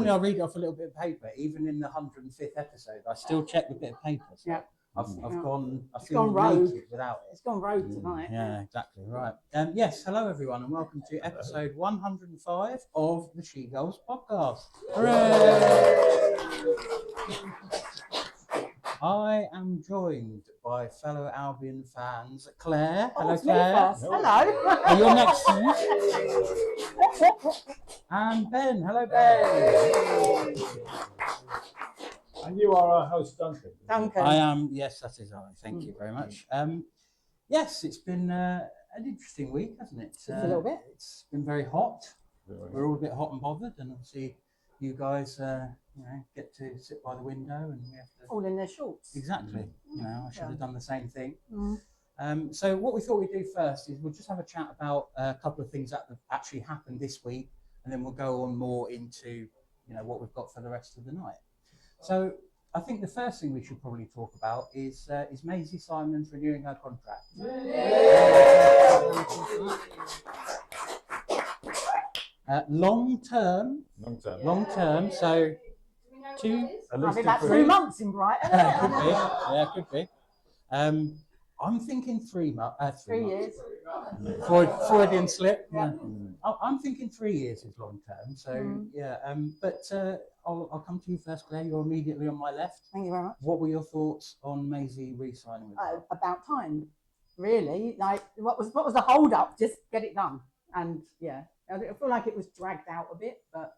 normally I read off a little bit of paper. Even in the 105th episode, I still check the bit of paper. So Yeah. I've gone. I It's feel gone rogue. naked without it. It's gone rogue tonight. Yeah, exactly. Right. Yes. Hello, everyone, and welcome to episode 105 of the SheGulls Podcast. Hooray! I am joined by fellow Albion fans, Claire. Hello, it's Claire. Me first. Hello. Oh, you're next. And Ben. Hello, Ben. And you are our host, Duncan. Duncan. I am. Yes, that is I. Thank you very much. Yes, it's been an interesting week, hasn't it? Just a little bit. It's been very hot. We're all a bit hot and bothered, and obviously you guys, get to sit by the window, and we have to. All in their shorts. Exactly. I should have done the same thing. Mm. So what we thought we'd do first is we'll just have a chat about a couple of things that have actually happened this week, and then we'll go on more into what we've got for the rest of the night. So I think the first thing we should probably talk about is Maisie Simons renewing her contract. Long term. So At I least mean, that's 3 3 months in Brighton. could be. Yeah, could be. I'm thinking 3 months. 3 years. Freudian slip. Yeah. I'm thinking 3 years is long term. So yeah. But I'll come to you first, Claire. You're immediately on my left. Thank you very much. What were your thoughts on Maisie re-signing with us? About time, really. Like, what was the hold up? Just get it done. And yeah, I feel like it was dragged out a bit, but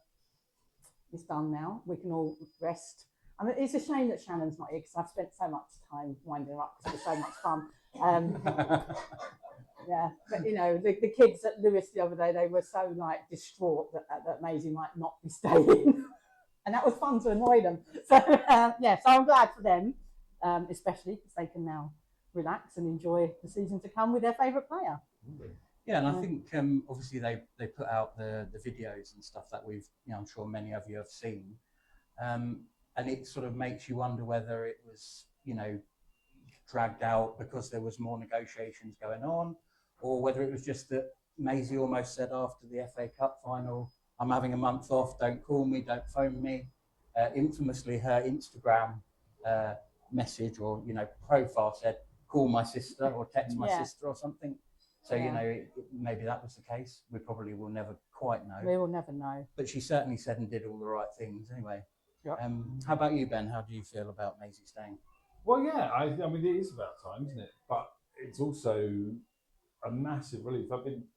it's done now. We can all rest. I mean, it's a shame that Shannon's not here because I've spent so much time winding her up because it was so much fun. Yeah, but the kids at Lewis the other day, they were so like distraught that Maisie might not be staying. And that was fun to annoy them. So so I'm glad for them, especially because they can now relax and enjoy the season to come with their favourite player. Yeah, and I think obviously they put out the videos and stuff that we've, I'm sure many of you have seen, and it sort of makes you wonder whether it was, dragged out because there was more negotiations going on, or whether it was just that Maisie almost said after the FA Cup final, I'm having a month off, don't call me, don't phone me. Infamously, her Instagram message or, profile said, call my sister or text my sister or something. So, maybe that was the case. We probably will never quite know. We will never know. But she certainly said and did all the right things anyway. Yep. How about you, Ben? How do you feel about Maisie staying? Well, yeah, I mean, it is about time, isn't it? But it's also a massive relief.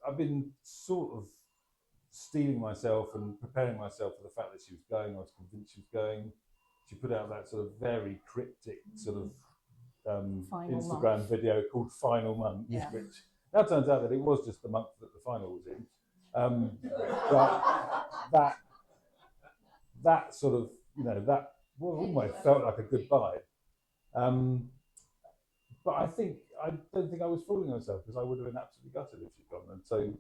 I've been sort of steeling myself and preparing myself for the fact that she was going. I was convinced she was going. She put out that sort of very cryptic sort of Instagram video called Final Month, which now turns out that it was just the month that the final was in. But that sort of, that almost felt like a goodbye. But I don't think I was fooling myself because I would have been absolutely gutted if she'd gone. And so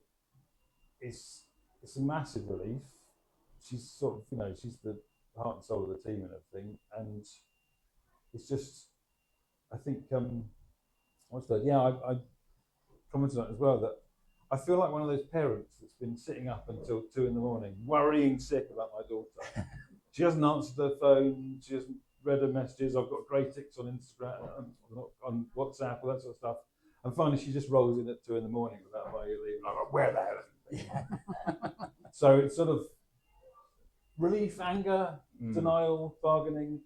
it's a massive relief. She's sort of, she's the heart and soul of the team and everything. And it's just, I think, I commented on it as well, that I feel like one of those parents that's been sitting up until 2 a.m, worrying sick about my daughter. She hasn't answered her phone. She hasn't read her messages. I've got grey ticks on Instagram, on WhatsApp, all that sort of stuff. And finally, she just rolls in at 2 a.m. without my leave. I'm like, where the hell is it? So it's sort of relief, anger, denial, bargaining.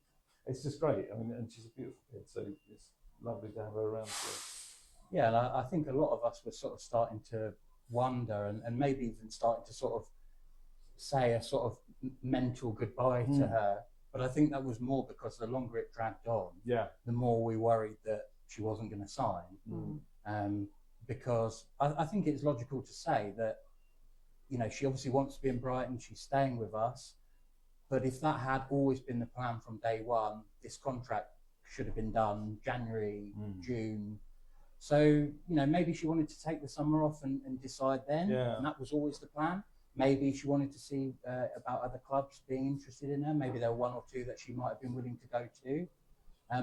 It's just great. I mean, and she's a beautiful kid, so it's lovely to have her around. Yeah, and I think a lot of us were sort of starting to wonder and maybe even starting to sort of say a sort of mental goodbye to her. But I think that was more because the longer it dragged on, the more we worried that she wasn't going to sign. Because I think it's logical to say that, she obviously wants to be in Brighton, she's staying with us. But if that had always been the plan from day one, this contract should have been done January, June. So, maybe she wanted to take the summer off and decide then, and that was always the plan. Maybe she wanted to see about other clubs being interested in her. Maybe there were 1 or 2 that she might have been willing to go to.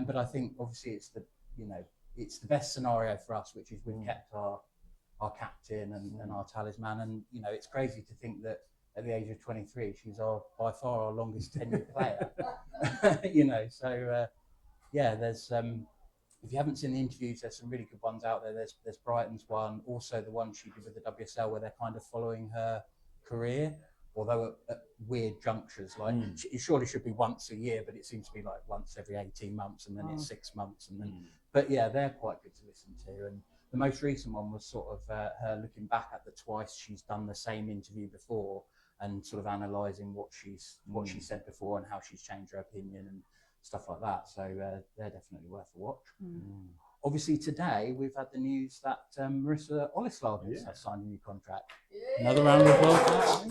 But I think obviously it's the best scenario for us, which is we've kept our captain and our talisman. And it's crazy to think that at the age of 23. She's by far our longest tenured player. Yeah, there's if you haven't seen the interviews, there's some really good ones out there. There's Brighton's one, also the one she did with the WSL, where they're kind of following her career, although at weird junctures. Like it surely should be once a year, but it seems to be like once every 18 months, and then it's 6 months, and then. But yeah, they're quite good to listen to. And the most recent one was sort of her looking back at the twice she's done the same interview before, and sort of analysing what she said before and how she's changed her opinion and stuff like that. So they're definitely worth a watch. Obviously today we've had the news that Marissa Olislav has signed a new contract. Another round of applause.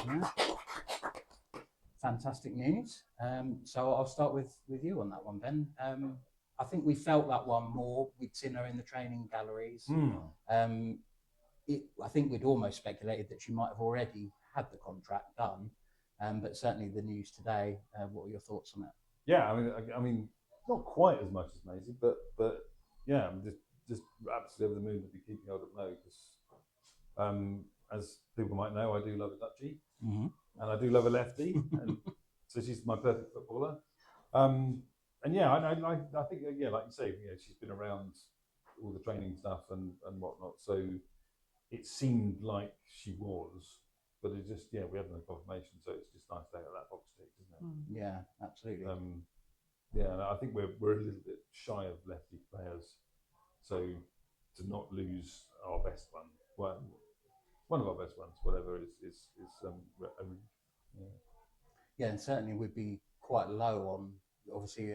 Yeah. Fantastic news. So I'll start with you on that one, Ben. I think we felt that one more. We'd seen her in the training galleries. I think we'd almost speculated that she might have already had the contract done, but certainly the news today. What are your thoughts on it? Yeah, I mean, not quite as much as Maisie, but yeah, I'm just absolutely over the moon to be keeping hold of Mo, because as people might know, I do love a Dutchie, and I do love a lefty, and so she's my perfect footballer. And yeah, I think like you say, she's been around all the training stuff and whatnot, so it seemed like she was. But it's just, we haven't had confirmation, so it's just nice to have that box tick, isn't it? Yeah, absolutely. And I think we're a little bit shy of lefty players, so to not lose our best one, one of our best ones, whatever, is yeah, and certainly we'd be quite low on. Obviously,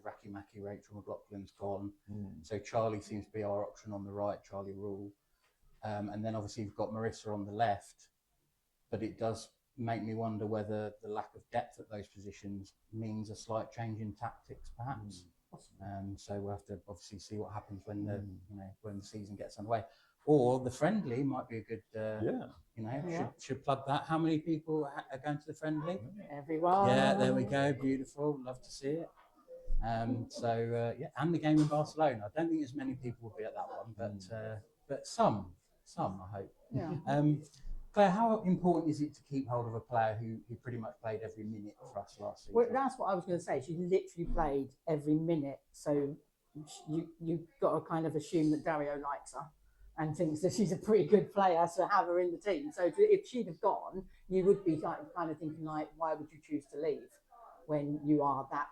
Raki Maki, Rachel McLaughlin's gone, so Charlie seems to be our option on the right, Charlie Rule, and then obviously you've got Marissa on the left. But it does make me wonder whether the lack of depth at those positions means a slight change in tactics, perhaps. So we'll have to obviously see what happens when the season gets underway. Or the friendly might be a good, should plug that. How many people are going to the friendly? Everyone. Yeah, there we go. Beautiful. Love to see it. And the game in Barcelona. I don't think as many people will be at that one, but some, I hope. Yeah. Claire, how important is it to keep hold of a player who pretty much played every minute for us last season? Well, that's what I was going to say. She literally played every minute. So you've got to kind of assume that Dario likes her and thinks that she's a pretty good player to have her in the team. So if she'd have gone, you would be kind of thinking like, why would you choose to leave when you are that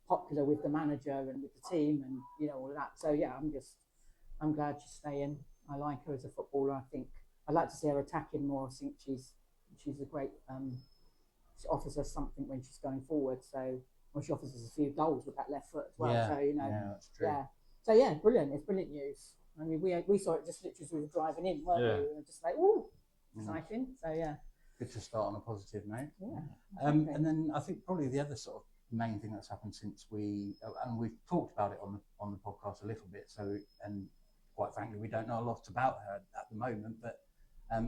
popular with the manager and with the team and all of that. So yeah, I'm glad she's staying. I like her as a footballer. I think I'd like to see her attacking more. I think she's a great. She offers us something when she's going forward. So she offers us a few goals with that left foot as well. Yeah, so that's true. Yeah. So yeah, brilliant. It's brilliant news. I mean, we saw it just literally as we were driving in, weren't we? We were just like, ooh, exciting. So yeah. Good to start on a positive note. Yeah. And then I think probably the other sort of main thing that's happened since we've talked about it on the podcast a little bit. So and quite frankly, we don't know a lot about her at the moment, but.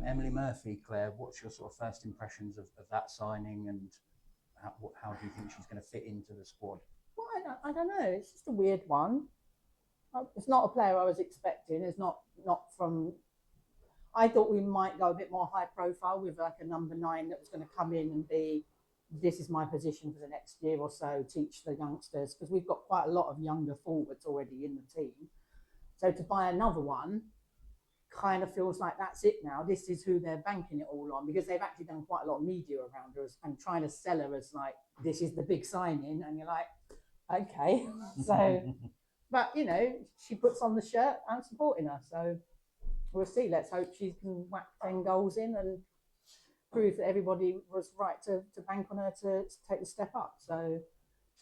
Emily Murphy, Claire, what's your sort of first impressions of that signing, and how do you think she's going to fit into the squad? Well, I don't know. It's just a weird one. It's not a player I was expecting. It's not from. I thought we might go a bit more high profile with like a number 9 that was going to come in and be, this is my position for the next year or so, teach the youngsters, because we've got quite a lot of younger forwards already in the team. So to buy another one kind of feels like that's it now. This is who they're banking it all on, because they've actually done quite a lot of media around her and trying to sell her as like, this is the big signing, and you're like, okay. So, but she puts on the shirt. I'm supporting her, so we'll see. Let's hope she can whack 10 goals in and prove that everybody was right to bank on her to take the step up. So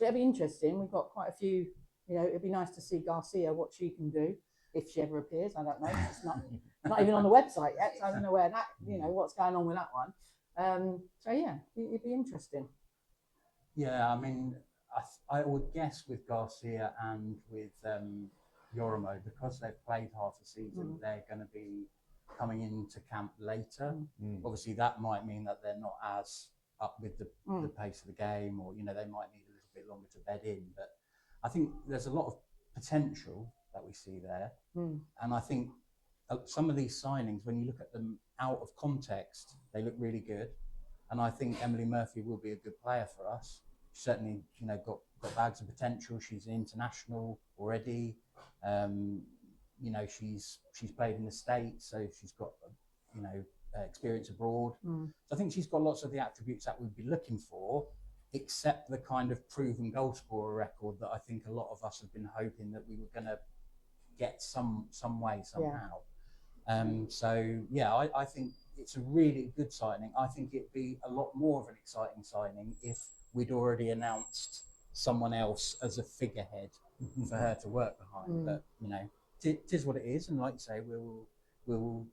it'll be interesting. We've got quite a few. It'd be nice to see Garcia, what she can do. If she ever appears, I don't know. It's not even on the website yet, so I don't know where that, what's going on with that one. So yeah, it'd be interesting. Yeah, I mean, I would guess with Garcia and with Yorimo, because they've played half a season, they're going to be coming into camp later. Obviously, that might mean that they're not as up with the pace of the game, or they might need a little bit longer to bed in. But I think there's a lot of potential that we see there, and I think some of these signings, when you look at them out of context, they look really good. And I think Emily Murphy will be a good player for us. She's certainly, got bags of potential. She's an international already. She's played in the States, so she's got, experience abroad. So I think she's got lots of the attributes that we'd be looking for, except the kind of proven goal scorer record that I think a lot of us have been hoping that we were going to get some way somehow. I think it's a really good signing. I think it'd be a lot more of an exciting signing if we'd already announced someone else as a figurehead for her to work behind. But it is what it is, and like you say, we'll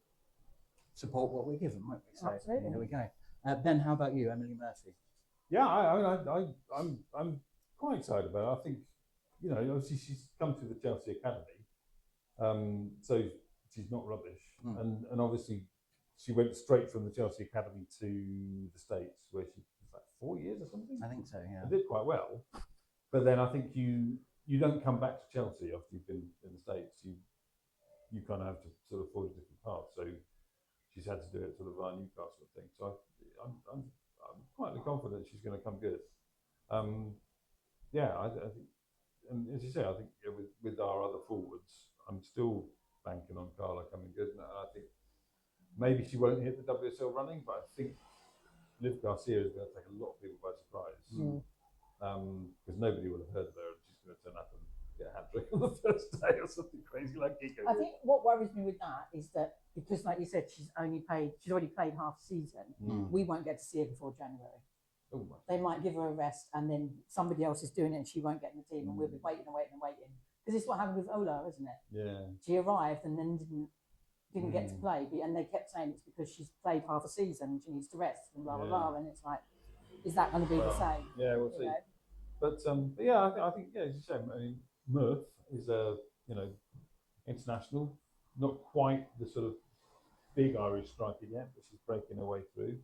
support what we're given, won't we? So Absolutely. There we go. Ben, how about you, Emily Murphy? Yeah, I'm quite excited about her. I think, obviously she's come through the Chelsea Academy, so she's not rubbish. And obviously she went straight from the Chelsea Academy to the States, where she was like 4 years or something. I think so, yeah. I did quite well, but then I think you don't come back to Chelsea after you've been in the States. You kind of have to sort of forge a different path. So she's had to do it sort of via Newcastle and things. So I'm quietly confident she's going to come good. I think, and as you say, I think with our other forwards, I'm still banking on Carla coming good. And I think maybe she won't hit the WSL running, but I think Liv Garcia is going to take a lot of people by surprise. Because nobody will have heard of her, and she's going to turn up and get a hat-trick on the first day or something crazy like Kiko. I think what worries me with that is that because, like you said, she's already played half a season. We won't get to see her before January. They might give her a rest, and then somebody else is doing it, and she won't get in the team, and we'll be waiting. Because this is what happened with Ola, isn't it? Yeah. She arrived and then didn't get to play, and they kept saying it's because she's played half a season and she needs to rest and blah blah blah. And it's like, is that going to be the same? Yeah, we'll see. But I think as you say, I mean, Murph is a international, not quite the sort of big Irish striker yet, but she's breaking her way through.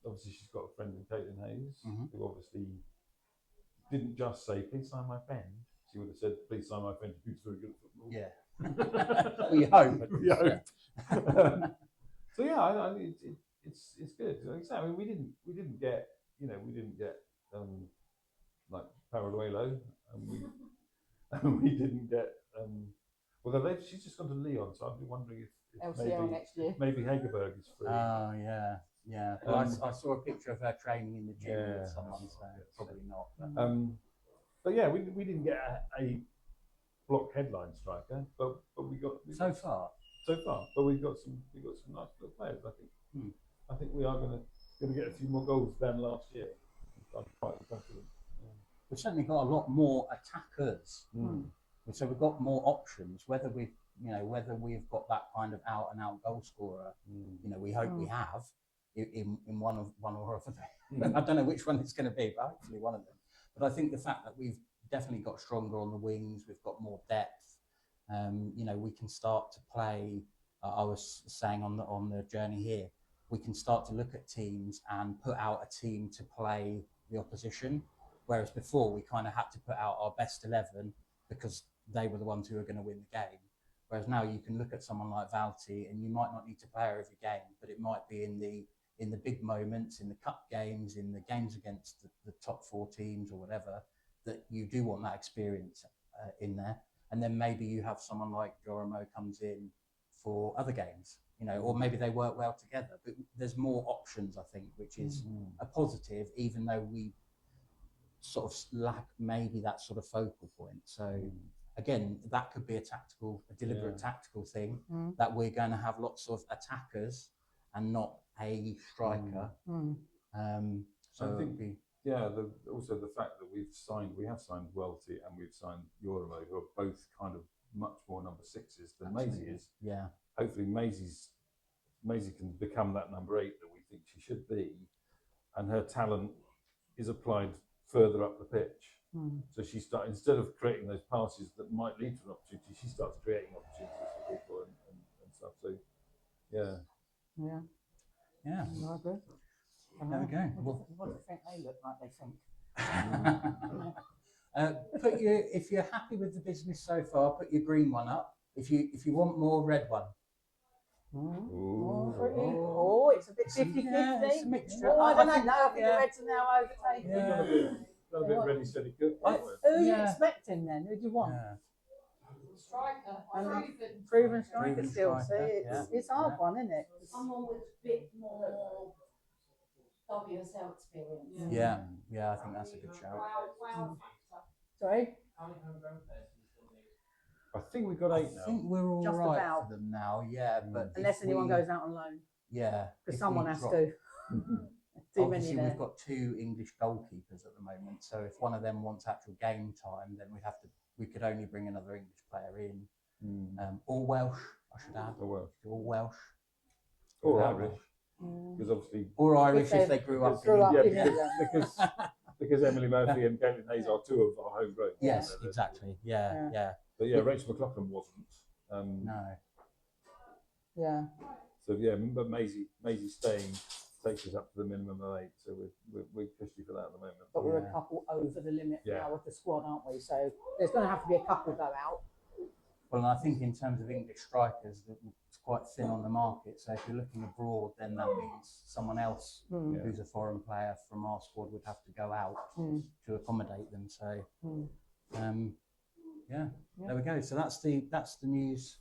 Obviously, she's got a friend in Caitlin Hayes, who obviously didn't just say, "Please sign my friend." She would have said, "Please sign my friend who's very good at football." Yeah. We hope. We hope. So I mean, it's good. Like I say, I mean, we didn't get like Paraluelo, and we didn't get although she's just gone to Leon, so I'd be wondering if LCL next year. maybe Hagerberg is free. Oh yeah. Well, I saw a picture of her training in the gym with someone, so probably not. But yeah, we didn't get a block headline striker, but we got so far. But we've got some nice little players. I think we are going to get a few more goals than last year. I'm quite confident. We've certainly got a lot more attackers, so we've got more options. Whether we've got that kind of out and out goal scorer, we hope we have in one or other. I don't know which one it's going to be, but hopefully one of them. But I think the fact that we've definitely got stronger on the wings, we've got more depth. We can start to play. I was saying on the journey here, we can start to look at teams and put out a team to play the opposition. Whereas before we kind of had to put out our best 11 because they were the ones who were going to win the game. Whereas now you can look at someone like Valti and you might not need to play her every game, but it might be in the big moments, in the cup games, in the games against the top 4 teams or whatever, that you do want that experience in there. And then maybe you have someone like Joramo comes in for other games, or maybe they work well together. But there's more options, I think, which is a positive, even though we sort of lack maybe that sort of focal point. So again, that could be a deliberate tactical thing, that we're going to have lots of attackers and not a striker. So I think also the fact that we have signed Welty and we've signed Joramo, who are both kind of much more number 6s than Maisie is. Yeah. Hopefully Maisie can become that number 8 that we think she should be, and her talent is applied further up the pitch. So she instead of creating those passes that might lead to an opportunity, she starts creating opportunities for people and stuff. So Yeah. I agree. There we go. What do you think they look like? They think. If you're happy with the business so far, put your green one up. If you want more, red one. Oh, it's a bit 50-50. Yeah, it's a mixture. Oh, I don't know. think- No, I think the yeah. Reds are now overtaking. Yeah. Got a bit ready, steady, good. Who are you Yeah. expecting then? Who do you want? Yeah. Striker. Proven striker Proven still. striker, See, it's a hard one, isn't it? Someone with a bit more WSL experience. Yeah, I think that's a good shout. Wow. Sorry? I think we've got 8 I now. think we're all Just right about. for them now, yeah. But Unless if anyone we- goes out on loan. Yeah. Because if someone we has drop- to. Too Obviously, many we've there. got 2 English goalkeepers at the moment, so if one of them wants actual game time, then we could only bring another English player in. All Welsh, I should add. All Welsh. Or Irish. Because obviously. Or Irish If if they grew up grew in up England. in England. because Emily Murphy and Caitlin Hayes are 2 of our homegrown. Yes, exactly. Yeah. But yeah, Rachel McLaughlin wasn't. No. Yeah. So yeah, but Maisie staying takes us up to the minimum of 8. So we're cushy for that at the moment. But we're a couple over the limit Yeah. now with the squad, aren't we? So there's going to have to be a couple go out. Well, and I think in terms of English strikers, it's quite thin on the market. So if you're looking abroad, then that means someone else who's a foreign player from our squad would have to go out to accommodate them. So, there we go. So that's the news,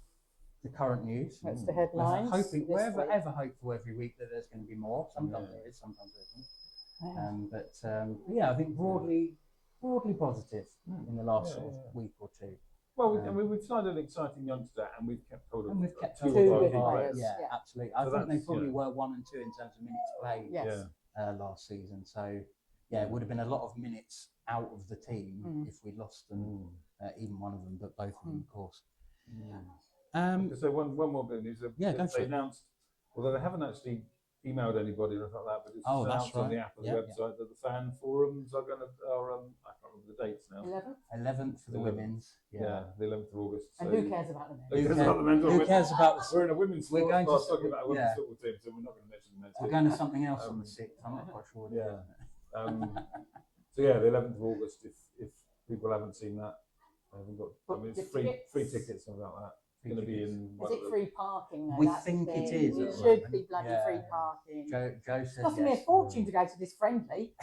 the current news. That's the headlines. We're ever hopeful every week that there's going to be more. Sometimes there is, sometimes there isn't. But I think broadly positive in the last sort of week or two. Well, we've signed an exciting youngster, and we've kept hold of. And we've kept 2 two of our good key players. Yeah, Yeah. absolutely. I So think they that's, probably were 1 and 2 in terms of minutes played Yes. last season. So it would have been a lot of minutes out of the team if we lost them, even one of them, but both of them, of course. So one more bit of news. They announced, although they haven't actually emailed anybody or anything like that, but it's announced on the app and the website that the fan forums are I can't remember the dates now. 11th for the women's. Yeah, the 11th of August. And who cares about the men? Who cares about the? We're in a women's We're sports going to class talking about a women's football team, so we're not going to mention the men's We're team. going to something else on the 6th. I'm not quite sure. So yeah, the 11th of August. If people haven't seen that, I haven't got. It's free tickets, something like that. It's going to be in. Is it free parking? Though? We That's think the it thing. is. It should be bloody free parking. Joe says Costing me a yes. fortune to go to this friendly.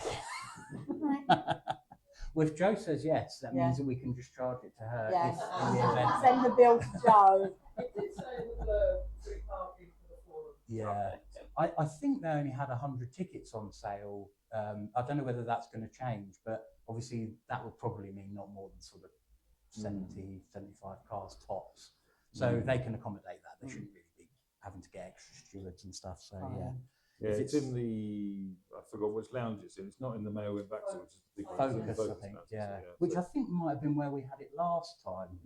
Well, if Joe says yes, that means that we can just charge it to her Yes. if in the event. Send the bill to Joe. It did say the free parking for the forum. Yeah, I think they only had 100 tickets on sale. I don't know whether that's going to change, but obviously that would probably mean not more than sort of 70, 75 cars tops. So they can accommodate that. They shouldn't really be having to get extra stewards and stuff. So yeah, it's in the. I forgot which lounge it's in. It's not in the male wing back, which is the big Focus, I think. Which I think might have been where we had it last time.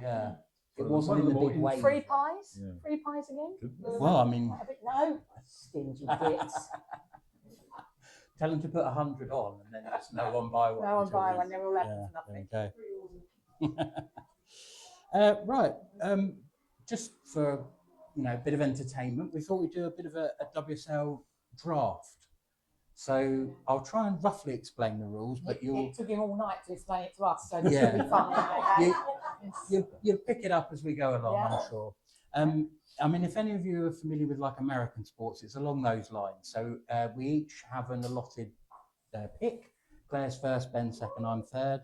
Yeah. It wasn't in the big wave. Free pies? Yeah. Free pies again? Well, I mean... No. Stingy bits. Tell them to put 100 on and then just no one buy one. No one buy one, they're all left for nothing. Right. Just for a bit of entertainment, we thought we'd do a bit of a WSL draft. So I'll try and roughly explain the rules, but It took him all night to explain it to us, so Yeah. this will be fun. You'll pick it up as we go along, I'm sure. I mean, if any of you are familiar with like American sports, it's along those lines. So we each have an allotted pick. Claire's first, Ben's second, I'm third.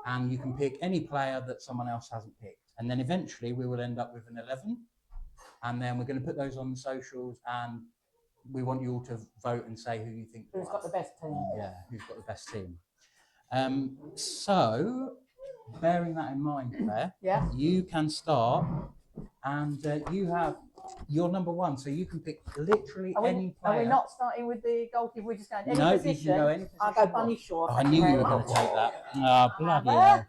And you can pick any player that someone else hasn't picked. And then eventually we will end up with an 11. And then we're going to put those on the socials and we want you all to vote and say who you think Who's got the best team? Yeah, who's got the best team. So, bearing that in mind, Claire, you can start, and you have your number 1, so you can pick literally any player. Are we not starting with the goalkeeper? We're just going any No, position. you can go any position. I'll go Bunny Shaw. Oh, I knew you were going to take that. Oh, bloody hell.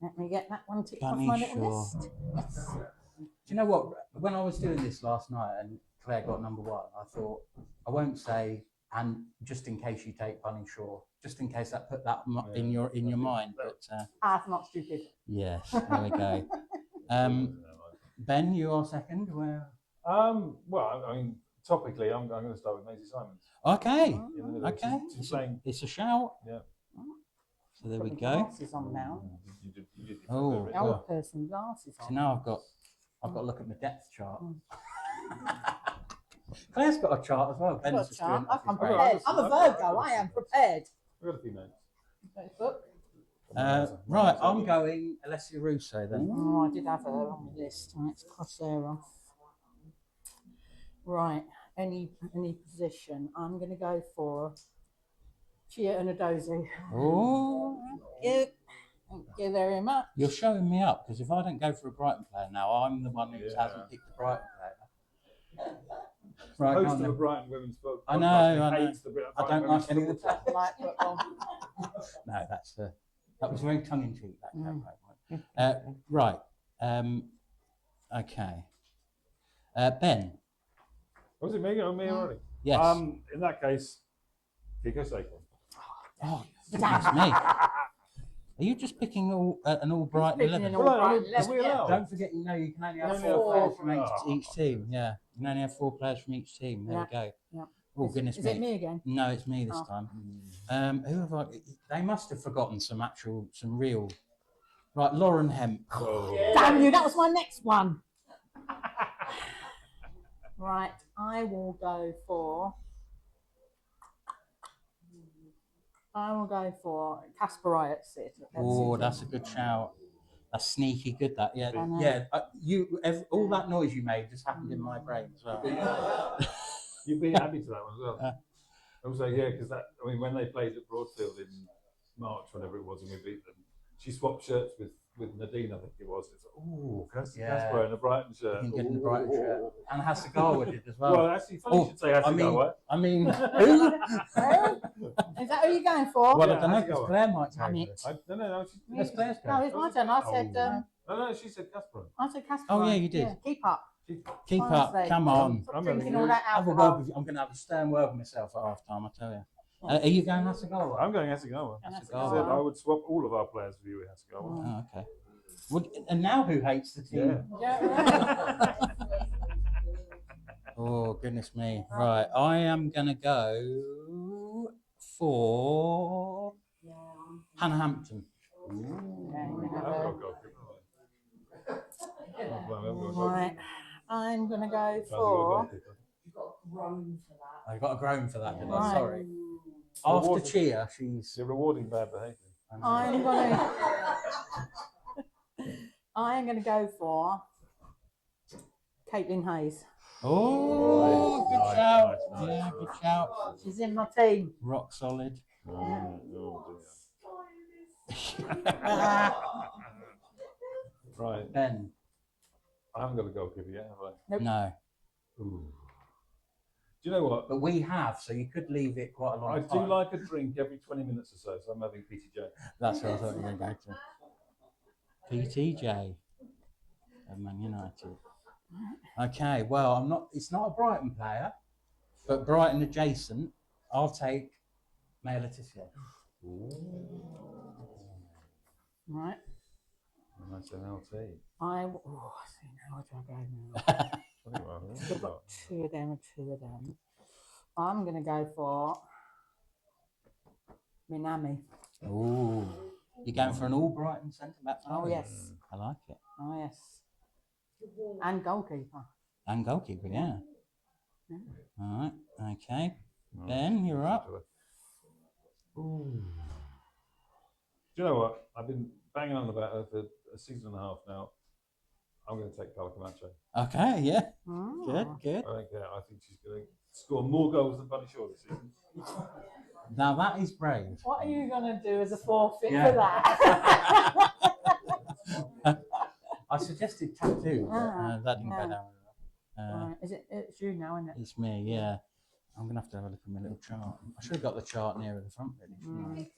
Let me get that one ticked off Bunny my little Shaw. list. Yes. Do you know what? When I was doing this last night and Claire got number 1, I thought, I won't say, and just in case you take Bunny Shaw, just in case that put that in your mind. But that's not stupid. yes, there we go. Ben, you are second. Where? Well, I mean, topically, I'm going to start with Maisie Simons. Okay. Okay. It's a shout. Yeah. So there Got we my go. Glasses on now. You did Oh, very The old well. person glasses So on. now I've got to look at my depth chart. Claire's got a chart as well. I've Ben's got a just doing chart. it off I'm his brain. prepared. I'm a Virgo. I am prepared. I've got a few notes. Book. Right, I'm going Alessia Russo then. Oh, I did have her on my list. Let's cross her off. Right, any position. I'm going to go for Chia Nadozi. Oh, Thank you very much. you're showing me up because if I don't go for a Brighton player now, I'm the one who Yeah. hasn't picked the Brighton player. Right, Host go on of a then. Brighton women's podcast. I know. Hates the I Brighton don't women's like any of the football players. Like football. No, that was very tongue in cheek. That Mm. campaign. Right. Okay. Ben. Was it me or me already? Yes. In that case, Kiko Saquon. Oh, goodness me. Are you just picking an all Brighton Picking 11? an all Well, Brighton are 11, we yeah. allowed? Don't forget, you can only have Only four have players four. from each team. Yeah, you can only have 4 players from each team. There we go. Yeah. Oh, goodness Is me. it me again? No, it's me this Oh. time. Who have I? They must have forgotten some real. Right, Lauren Hemp. Oh. Damn you, that was my next one. Right, I will go for Casper Wright's it. Oh, that's a good shout. That's sneaky good. That yeah, I know. yeah. All that noise you made just happened in my brain as well. You'd be happy to that one as well. Also, yeah, because when they played at Broadfield in March, whenever it was, and we beat them, she swapped shirts with Nadine, I think it was. It's Casper in a Brighton shirt. You can get in the Brighton shirt. And Hasagawa did as well. Well, actually, funny you should say Hasagawa. I mean, who? Is that who you're going for? Well, Yeah, I don't know Hasagawa. because Claire might Damn take it. it. No, That's Claire's No, go. it's my turn. I said, no, she said Casper. Casper. Oh, yeah, Wright. you did. Yeah, keep up. Keep up. Honestly. Come on. Stop I'm drinking gonna all that Have a alcohol. word with you. I'm going to have a stern word with myself at half time, I tell you. Are you going Hasagawa? I'm going Hasagawa. And I Hasagawa. said I would swap all of our players for you with Hasagawa. Oh, okay. Well, and now who hates the team? Yeah. Oh, goodness me. Right, I am going to go for Hannah Hampton. Right, I'm going to go for. You've got a groan for that. I got a groan for that, didn't I? Right. Sorry. After Rewarding. Chia, she's. You're rewarding bad behaviour. I'm going to go for Caitlin Hayes. Oh, good Nice, shout. nice, nice. Yeah, good shout. She's in my team. Rock solid. Right. Ben. I haven't got a goalkeeper yet, have I? Nope. No. Ooh. Do you know what? But we have, so you could leave it quite a long I time. do like a drink every 20 minutes or so I'm having PTJ. That's what I thought you were going to go to. PTJ of Man United. Okay, well, it's not a Brighton player, but Brighton adjacent. I'll take Maya Letizia. Right. That's an LT. See, now where do I go now? I've Well, got two of them. I'm going to go for Minami. Ooh. You're going for an all Brighton centre back? Oh, yes. I like it. Oh, yes. And goalkeeper. And goalkeeper, yeah. Yeah. All right, okay. Ben, you're up. Ooh. Do you know what? I've been banging on about her for a season and a half now. I'm going to take Carla Camacho. Okay, yeah. Oh. Good. I don't care. I think she's going to score more goals than Bunny Shaw this season. Now that is brave. What are you going to do as a forfeit Yeah. for that? I suggested tattoo, but that didn't go down. Right. It's you now, isn't it? It's me, yeah. I'm going to have to have a look at my little chart. I should have got the chart nearer the front, really. shouldn't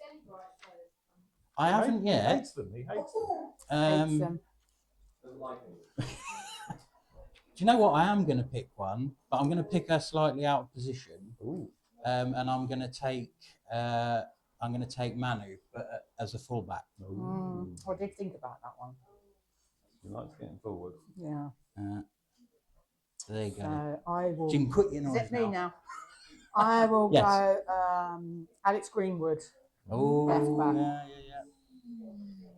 I haven't He yet. hates them. He hates them. Hates them. Do you know what? I am going to pick one, but I'm going to pick her slightly out of position. Ooh. And I'm going to take Manu, but as a fullback. I did think about that one. He likes getting forward. Yeah. So there you go. So I will. Jim, quit your Is noise it me now? I will Yes. go Alex Greenwood. Oh, Left back. yeah.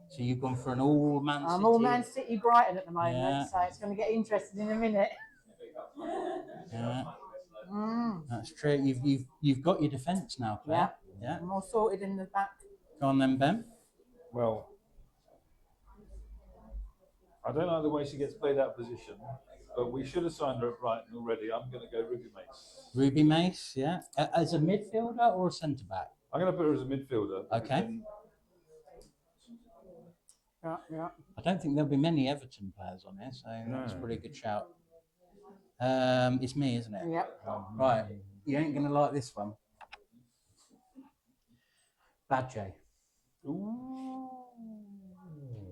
So you've gone for an all Man City. I'm all Man City Brighton at the moment, Yeah. so it's going to get interesting in a minute. Yeah, Mm. that's true. You've got your defence now, Claire. Yeah. I'm all sorted in the back. Go on then, Ben. Well, I don't like the way she gets played out of position, but we should have signed her at Brighton already. I'm going to go Ruby Mace. Ruby Mace, yeah. As a midfielder or a centre back? I'm going to put her as a midfielder. Okay. Yeah. I don't think there'll be many Everton players on here, so that's a pretty good shout. It's me, isn't it? Yep. Right. You ain't going to like this one. Badge. Ooh.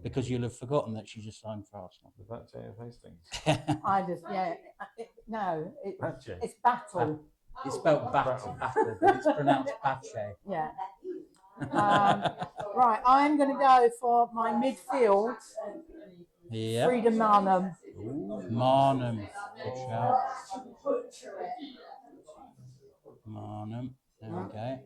Because you'll have forgotten that she just signed for Arsenal. The Batche of Hastings. I just, it's battle. It's spelled battle, but it's pronounced Badge. Yeah. Right, I'm going to go for my midfield. Yeah. Freedom Marnham. Marnham. Good shout. Marnham. There we go.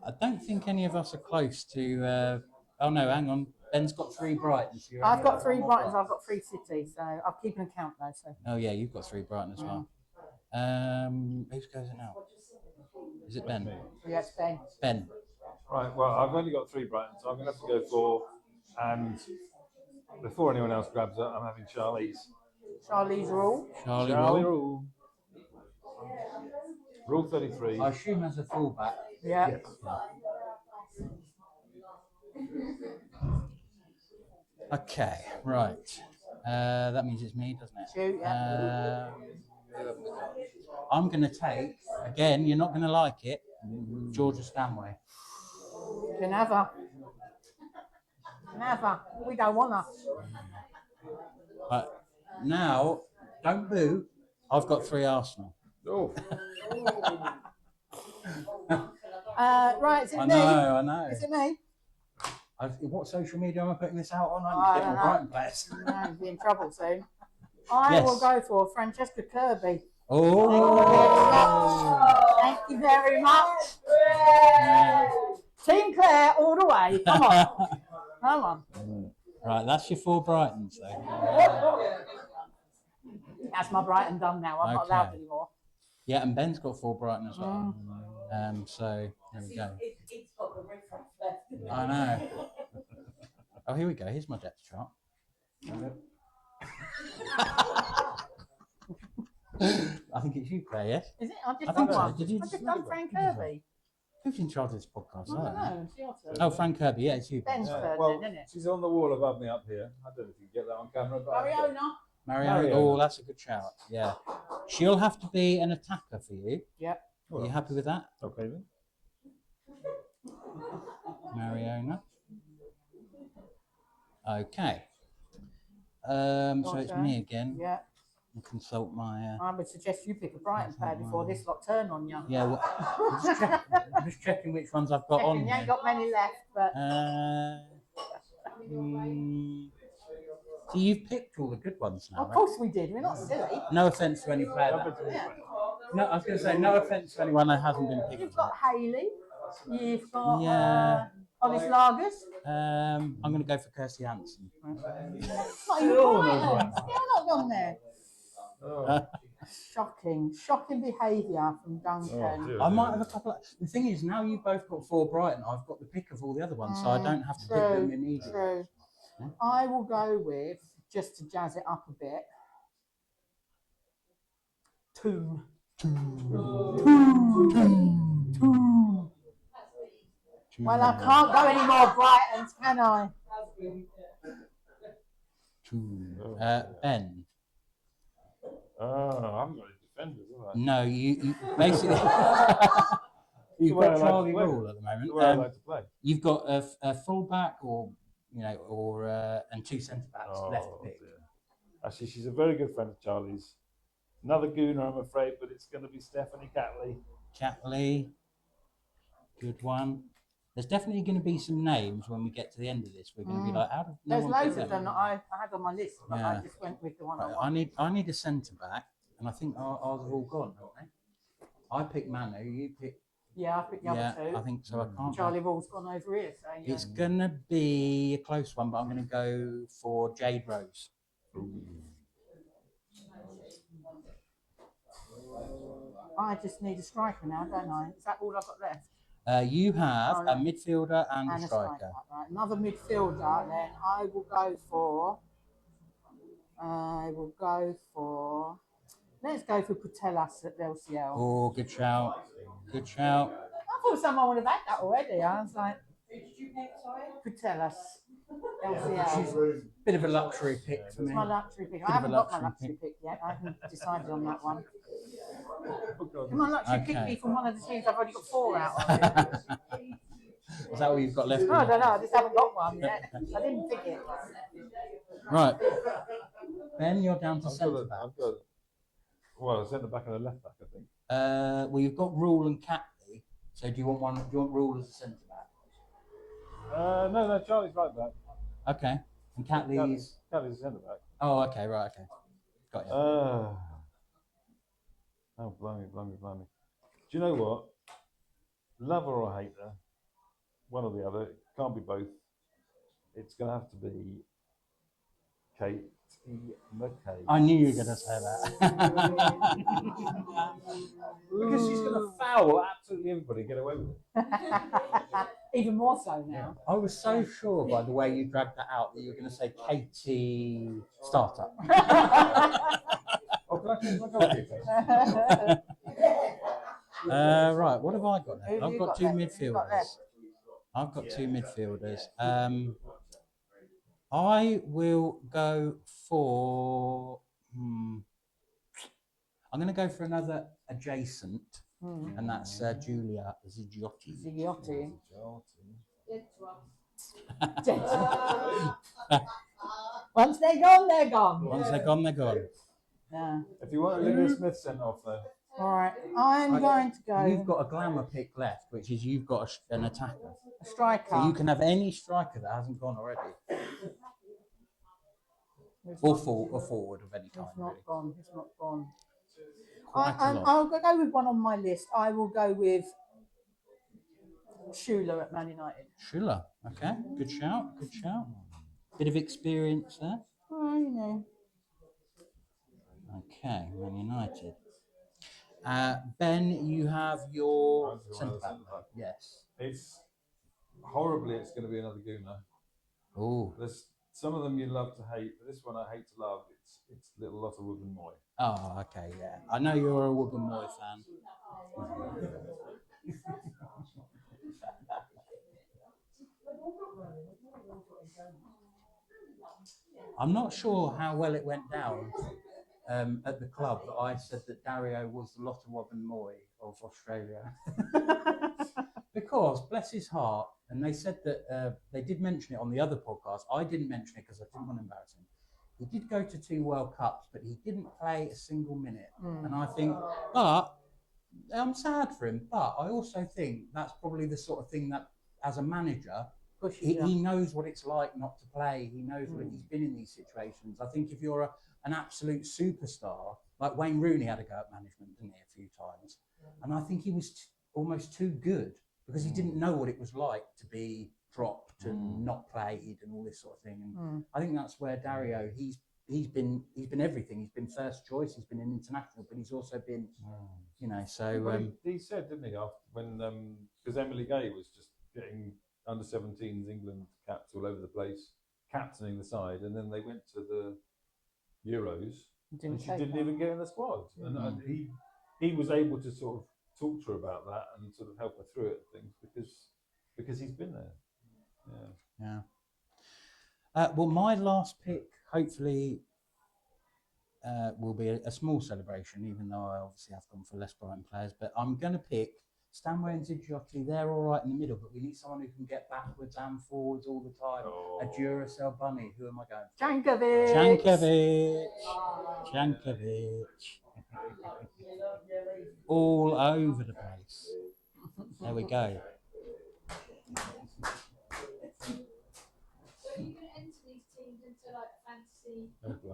I don't think any of us are close to. Oh no, hang on. Ben's got 3 Brightons. So I've got 3 Brightons, I've got 3 City, so I'll keep an account though. So. Oh yeah, you've got 3 Brighton as well. Who's goes it now? Is it Ben? Yes, Ben. Ben. Right, well, I've only got 3 Brightons, so I'm going to have to go for, and before anyone else grabs it, I'm having Charlie's. Charlie's Rule. Charlie Rule. Rule 33. I assume as a fullback. Yeah. Yes. Okay, right. That means it's me, doesn't it? Shoot, yeah. I'm going to take, again, you're not going to like it, Georgia Stanway. You can have her. We don't want her. But now, don't boo, I've got 3 Arsenal. Oh. Right, is it I me? know. Is it me? What social media am I putting this out on? I I'm don't getting know. Brighton players. I'll be in trouble soon. I Yes. will go for Francesca Kirby. Oh! Thank you very much. Team Claire all the way. Come on. Right, that's your 4 Brightons, though. That's my Brighton done now. I'm not allowed anymore. Yeah, and Ben's got 4 Brighton as well. So, there we go. It's got the riff-raff left. I know. Oh, here we go. Here's my depth chart. I think it's you, Claire, yes? Is it? I've just I done think so. one. Did you I've just just done Frank Kirby. Who's in charge of this podcast? I don't know. It's your turn. Oh, Frank Kirby. Yeah, it's you. Ben's third Well, then, isn't it? she's on the wall above me up here. I don't know if you can get that on camera, but Mariona. Mariona. Oh, that's a good shout. Yeah. She'll have to be an attacker for you. Yep. Are you happy with that? Okay then. Mariona. Okay. So it's me again. Yeah. I'll consult my. I would suggest you pick a Brighton player before this lot turn on you. Yeah. Well, I'm just checking which ones I've got on. You ain't Here. got many left, but So you've picked all the good ones now, of right? course we did. We're not silly. No offence to any player. No, I was going to say no offence to anyone that hasn't been picked. You've got Hayley. You've got Yeah. Hollis Lagers. I'm going to go for Kirsty Hansen. Not even Brighton. Still not gone there. Oh. Shocking behaviour from Duncan. I might have a couple. The thing is, now you've both got 4 Brighton, I've got the pick of all the other ones, so I don't have to pick them immediately. True. I will go with, just to jazz it up a bit, Tomb. Well, I can't go any more Brightons, can I? Ben. I haven't got any defenders, have I? No, you basically you've way I got like Charlie to play. Rule at the moment. The way I like to play. You've got a fullback, or and 2 centre backs left to pick. Dear. Actually, she's a very good friend of Charlie's. Another gooner, I'm afraid, but it's going to be Stephanie Catley. Catley, good one. There's definitely going to be some names when we get to the end of this. We're going to be like, how did no There's one pick loads of them that I had on my list, but Yeah. I just went with the one Right, I want. I need a centre back, and I think ours have all gone, haven't they? I picked Manu, you picked Yeah, I think the Yeah, other two. I think so. I can't. Charlie Ball's gone over here, so yeah. It's gonna be a close one, but I'm gonna go for Jade Rose. I just need a striker now, don't I? Is that all I've got left? You have Oh, no. a midfielder and a And striker. Right. Another midfielder, then I will go for. Let's go for Putellas at LCL. Oh, good shout. Good shout. I thought someone would have had that already. I was like, Who did you pick, sorry? Putellas, LCL. Bit of a luxury pick for It's me. my luxury pick. Bit I of a haven't got my luxury luxury pick yet. I haven't decided on that one. Oh, God. My luxury pick Okay. be from one of the teams I've already got 4 out of. Is that all you've got left? No, I don't know. I just haven't got one yet. I didn't pick it. Right. Ben, you're down to I've centre got, back. well, a centre back and a left back, I think. Well, you've got Rule and Catley. So do you want Rule as a centre back? No, Charlie's right back. Okay. And Catley's. Catley's a centre back. Oh, okay, right, okay. Got you. Oh, blimey. Do you know what? Love her or hate her, one or the other. It can't be both. It's going to have to be Katie McKay. I knew you were going to say that. Because she's going to foul absolutely everybody, get away with it. Even more so now. I was so sure by the way you dragged that out that you were going to say Katie Startup. Oh, can I go with you, Right, what have I got Who left? have I've you got got 2 left? Who have you got midfielders. left? I've got 2 midfielders. I will go for. I'm going to go for another adjacent, and that's Julia Ziggiotti. Ziggiotti. Dead to us. Once they're gone, they're gone. Once they're gone, they're gone. Yeah. If you want Olivia Smith sent off, though. All right. I'm going to go You've got a glamour pick left, which is you've got an attacker. a striker. So you can have any striker that hasn't gone already, or forward of any kind. It's not Really. gone. It's not gone. Quite a lot. I'll go with one on my list. I will go with Schuler at Man United. Schuler, okay, good shout, good shout. Bit of experience there. Oh, you know. Okay, Man United. Ben, you have your I've got centre another back. centre-back. Yes. It's horribly, it's going to be another Gooner. Oh, There's some of them you love to hate, but this one I hate to love. It's Little Lotta Woodland Moy. oh, okay, yeah. I know you're a Woburn Moy fan. I'm not sure how well it went down at the club that I said that Dario was the Lotta Woburn Moy of Australia. Because, bless his heart, and they said that they did mention it on the other podcast. I didn't mention it because I didn't want to embarrass him. He did go to 2 World Cups, but he didn't play a single minute. And I think, but I'm sad for him, but I also think that's probably the sort of thing that, as a manager, he knows what it's like not to play. He knows what he's been in these situations. I think if you're an absolute superstar, like Wayne Rooney had a go at management, didn't he, a few times? And I think he was almost too good because he didn't know what it was like to be dropped and not played and all this sort of thing. And I think that's where Dario, he's been everything. He's been first choice. He's been an international, but he's also been, you know. So Well, he said, didn't he, after when because Emily Gay was just getting under 17s England caps all over the place, captaining the side, and then they went to the Euros, and she didn't even get in the squad. And he was able to sort of talk to her about that and sort of help her through it and things because he's been there. Yeah. Well, my last pick, hopefully, will be a small celebration, even though I obviously have gone for less Brighton players. But I'm going to pick Stanway and Ziggiotti. They're all right in the middle, but we need someone who can get backwards and forwards all the time. A Duracell bunny. Who am I going for? Jankovic. All over the place. There we go. So are you going to enter these teams into like fantasy?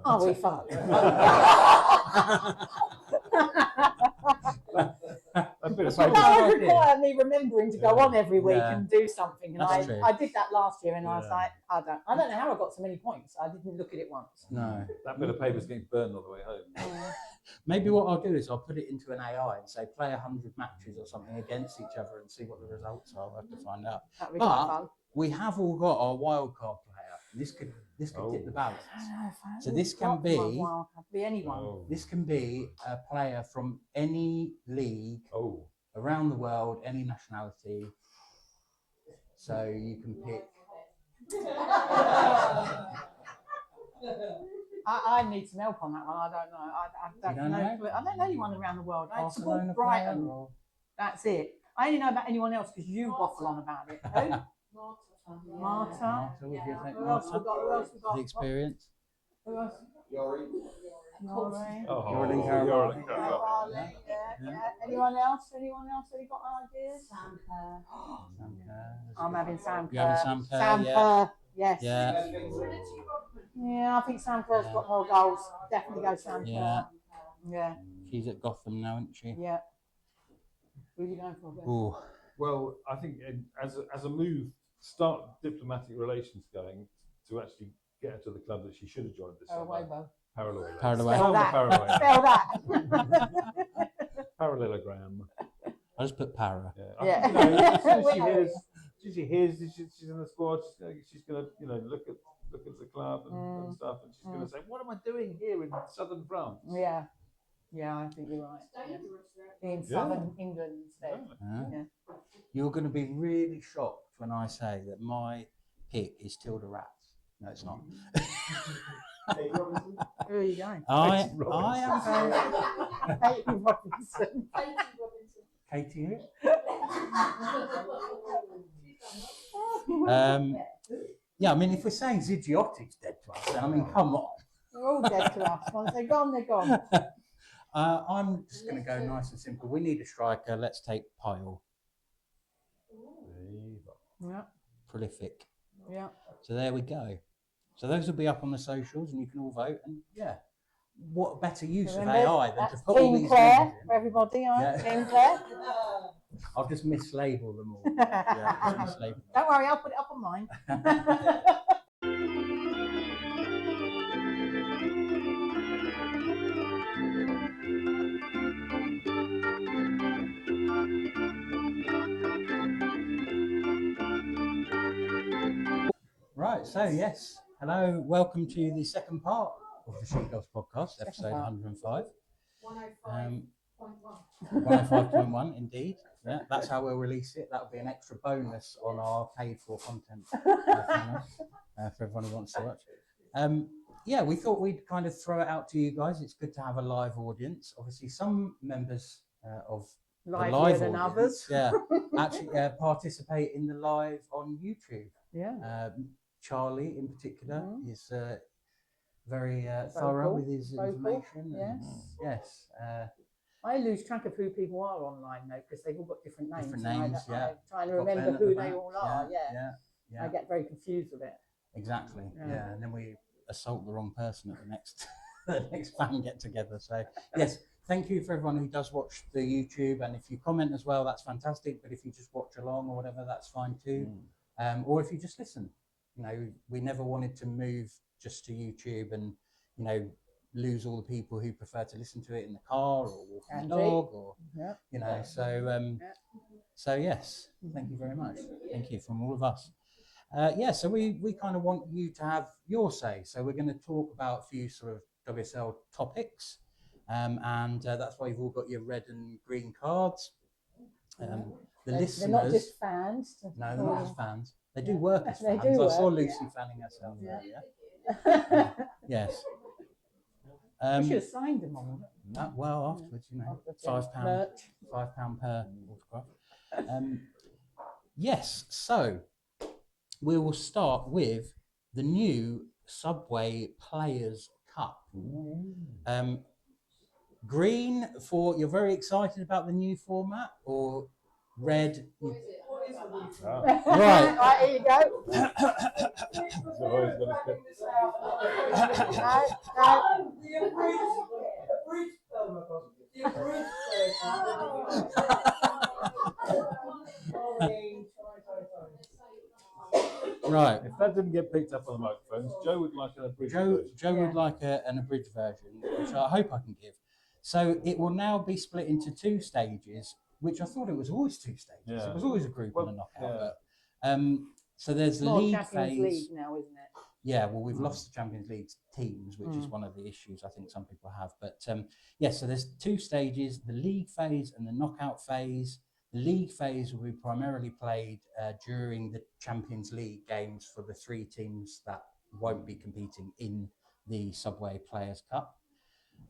Oh, we fucked. A bit bit of That paper. would require me remembering to go on every week Yeah. and do something. And That's true. I did that last year, and I was Yeah. like, I don't know how I got so many points. I didn't look at it once. No. That bit of paper's getting burned on the way home. Maybe what I'll do is I'll put it into an AI and say play 100 matches or something against each other and see what the results are. I'll have to find out. That'd be But- quite fun. We have all got our wildcard player. This could tip the balance. So this can be anyone. Oh. This can be a player from any league Oh. around the world, any nationality. So you can pick. I need some help on that one. I don't know. I don't know. I don't know anyone around the world. I support Barcelona Brighton. player or- That's it. I only know about anyone else because you waffle on about it. Who? Marta. Marta, would you think Who else we Marta? got? Who else we got? The experience. Who else? Oh, You're you're in Yeah. Anyone else? Anyone else? Have you got ideas? Sam Kerr. Sam Kerr. I'm having Sam Kerr. You're having Sam Kerr, Sam yeah. Kerr. Yes. Yeah. Yeah, I think Sam Kerr's got more goals. Definitely go Sam Yeah. Kerr. Yeah. She's at Gotham now, isn't she? Yeah. Who are you going for? Ooh. Well, I think as a move, start diplomatic relations going to actually get her to the club that she should have joined this summer. Parallel. Parallel. Spell that. Parallelogram. I just put para. Yeah. I think, as soon as she hears that she's in the squad, she's gonna look at the club and stuff, and she's gonna say, "What am I doing here in southern France?" Yeah. Yeah, I think you're right. Yeah. In southern England instead. Yeah. You're going to be really shocked when I say that my pick is Tilda Rats. No, it's not. Who are you going? I am going Katie Robinson. Katie. Yeah, I mean, if we're saying Zidioti's dead to us, then I mean, come on. They're all dead to us. Once they're gone, they're gone. I'm just going to go nice and simple. We need a striker. Let's take Pyle. Yeah. Prolific. Yeah. So there we go. So those will be up on the socials, and you can all vote. And yeah, what better use of Remember, AI than to that's put all Team these Claire names for everybody, Yeah. Team Claire. I'll just mislabel them all. Yeah, just mislabel them. Don't worry, I'll put it up on mine. Right, so yes, hello, welcome to the second part of the SheGulls Podcast, episode part. 105. 105.1. 105.1, indeed. Yeah, that's how we'll release it. That'll be an extra bonus on our paid for content for everyone who wants to watch. Yeah, we thought we'd kind of throw it out to you guys. It's good to have a live audience. Obviously, some members of the Livelier live than audience, others. yeah, actually participate in the live on YouTube. Yeah. Charlie, in particular, is very thorough with his information. Yes. Yes. I lose track of who people are online though, because they've all got different names. Different and names, I'm yeah. trying to Got Ben remember at who the they back. all are. Yeah. I get very confused with it. Exactly. Yeah. Yeah. And then we assault the wrong person at the next the next fan get together. So yes, thank you for everyone who does watch the YouTube, and if you comment as well, that's fantastic. But if you just watch along or whatever, that's fine too. Or if you just listen, we never wanted to move just to YouTube and lose all the people who prefer to listen to it in the car or walking the dog or so yes, thank you very much. Thank you from all of us. So we kind of want you to have your say. So we're going to talk about a few sort of WSL topics, and that's why you've all got your red and green cards. Listeners, they're not just fans. No, they're not just fans. They do work as They fans. do I saw work, Lucy fanning herself earlier. Yes. We should have signed them all. Well, afterwards, £5 per autograph. Yes, so we will start with the new Subway Players Cup. Green for you're very excited about the new format, or red? Right. Right, here you go. didn't get picked up on the microphones. Joe would like an abridged version. Joe would like an abridged version, which I hope I can give. So it will now be split into 2 stages, which I thought it was always 2 stages. Yeah. It was always a group and a knockout. Yeah. But, so there's the More league Champions phase. League now, isn't it? Yeah, well, we've lost the Champions League teams, which is one of the issues I think some people have. But so there's 2 stages, the league phase and the knockout phase. The league phase will be primarily played during the Champions League games for the 3 teams that won't be competing in the Subway Players' Cup.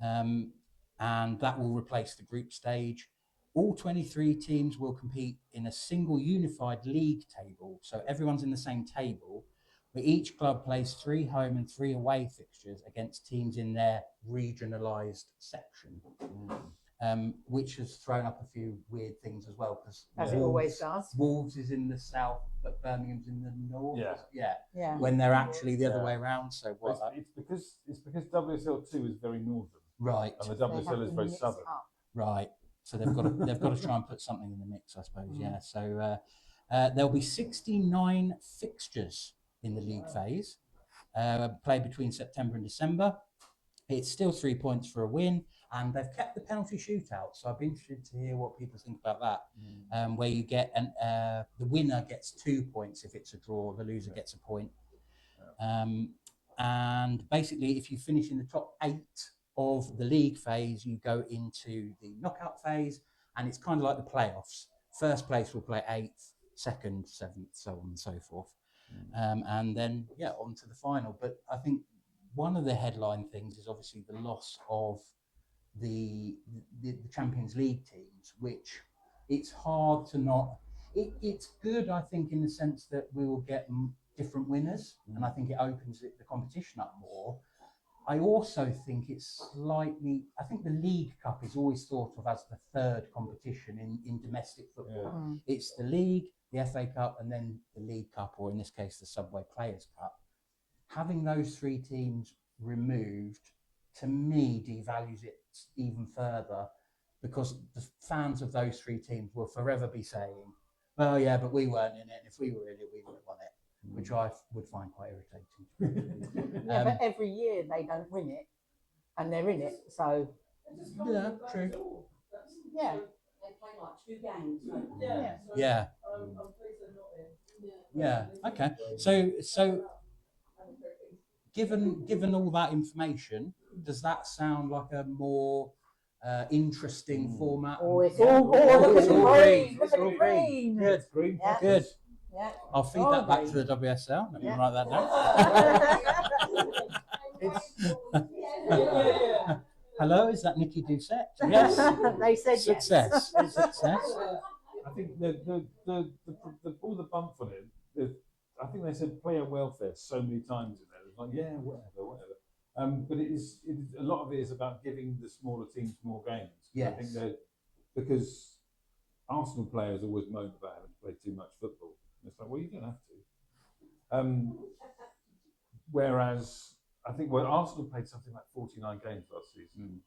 And that will replace the group stage. All 23 teams will compete in a single unified league table. So everyone's in the same table, but each club plays 3 home and 3 away fixtures against teams in their regionalised section, which has thrown up a few weird things as well. As it always does. Wolves is in the south, but Birmingham's in the north. Yeah. When they're actually the other way around. So what? It's because WSL 2 is very northern, Right. and the WSL is very southern. Right. So they've got to try and put something in the mix, I suppose. Yeah. So there'll be 69 fixtures in the league phase, played between September and December. It's still 3 points for a win, and they've kept the penalty shootout. So I'd be interested to hear what people think about that. Where you get the winner gets 2 points if it's a draw, the loser gets a point. And basically, if you finish in the top 8 of the league phase, you go into the knockout phase, and it's kind of like the playoffs. First place will play 8th, second, 7th, so on and so forth. And then, on to the final. But I think one of the headline things is obviously the loss of the Champions League teams, which it's hard to not... It's good, I think, in the sense that we will get different winners, and I think it opens the competition up more. I also think it's slightly... I think the League Cup is always thought of as the 3rd competition in domestic football. It's the League, the FA Cup, and then the League Cup, or in this case, the Subway Players' Cup. Having those 3 teams removed, to me, devalues it even further, because the fans of those 3 teams will forever be saying, well, yeah, but we weren't in it, and if we were in it, we would have won it. Which I would find quite irritating. But every year they don't win it, and they're in it. So yeah, true. Yeah, They play like 2 games. Yeah. Okay. So given all that information, does that sound like a more interesting format? It's all look at the green. Look at the green. Good. Green. Yeah. Good. Yeah. I'll feed that back to the WSL. Let me write that down. Hello, is that Nikki Doucette? Yes. They said Success. yes. Success. I think the all the bumps on it. I think they said player welfare so many times in there. It's like whatever. But it is a lot of it is about giving the smaller teams more games. Yes. I think that because Arsenal players always moan about having to play too much football. It's like, well, you don't have to. Whereas I think Arsenal played something like 49 games last season,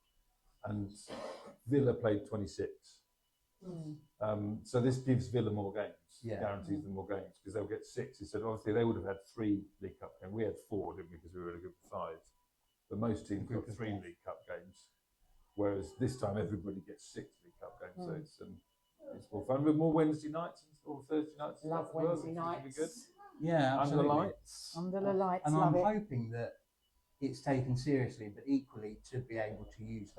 and Villa played 26. So this gives Villa more games, guarantees them more games, because they'll get 6 instead. Obviously, they would have had 3 League Cup games. We had 4, didn't we? Because we were in a group of 5. But most teams got 3 League Cup games, whereas this time everybody gets 6 League Cup games. So it's more fun. With more Wednesday nights or Thursday nights. Love Wednesday nights. Good. Yeah, Under absolutely. the lights. Under the lights. And love I'm it. hoping that it's taken seriously, but equally to be able to use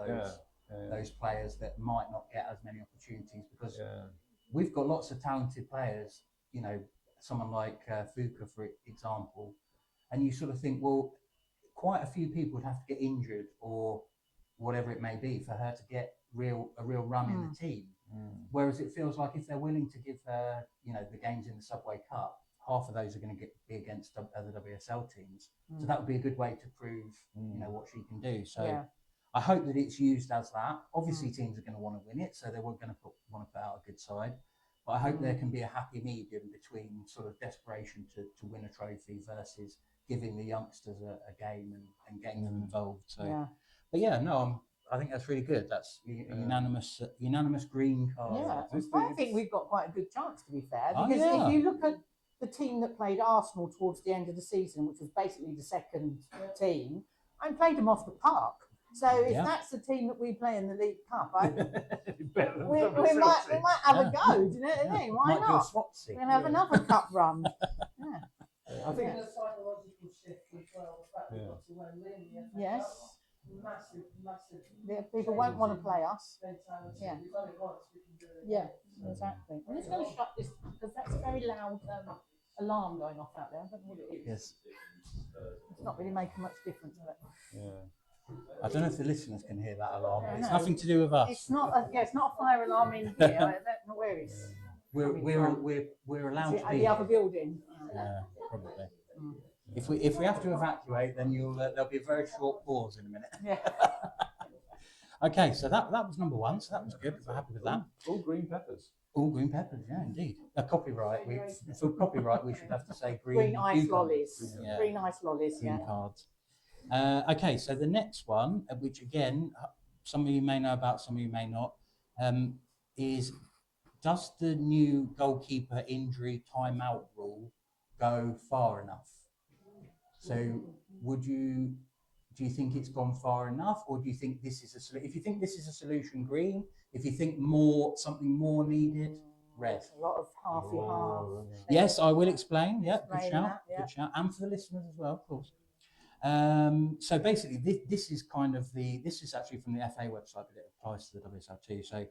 those players that might not get as many opportunities, because we've got lots of talented players. You know, someone like Fuka, for example, and you sort of think, well, quite a few people would have to get injured or whatever it may be for her to get a real run in the team. Whereas it feels like if they're willing to give her, the games in the Subway Cup, half of those are going to be against other WSL teams. So that would be a good way to prove, what she can do. So I hope that it's used as that. Obviously, teams are going to want to win it, so they're going to want to put out a good side. But I hope there can be a happy medium between sort of desperation to win a trophy versus giving the youngsters a game and getting them involved. So, but I think that's really good. That's a unanimous green card. Yeah, I think we've got quite a good chance, to be fair, Oh, because if you look at the team that played Arsenal towards the end of the season, which was basically the second team, and played them off the park. So if that's the team that we play in the League Cup, we might have a go. Do you know what I mean? Why not? Swansea. We'll have another cup run. Yeah. I think a psychological shift as well. The fact we've got to win. Yes. Massive. Yeah, people won't want to play us. Mentality. Yeah. We've done it once, we can do it. Yeah, exactly. I'm just going to shut this because that's a very loud alarm going off out there. I don't know what it is. Yes. It's not really making much difference. But I don't know if the listeners can hear that alarm. Yeah, It's no. nothing to do with us. it's not. It's not a fire alarm in here. I don't know where it's. We're allowed to be The other building. Yeah, probably. If we have to evacuate, then there'll be a very short pause in a minute. Yeah. Okay, so that was number one. So that was good. We're happy with that. all green peppers. All green peppers, yeah, indeed. Copyright. For copyright, we should have to say Green ice cucumbers. lollies. Yeah. Green ice lollies. Green Yeah. cards. Okay, so the next one, which again, some of you may know about, some of you may not, is does the new goalkeeper injury timeout rule go far enough? So do you think it's gone far enough, or do you think this is a solution? If you think this is a solution, green. If you think something more needed, red. A lot of half. Yes, I will explain. Yeah, good Explain shout. that, yeah. Good shout. And for the listeners as well, of course. So basically, this is actually from the FA website, but it applies to the WSL too. So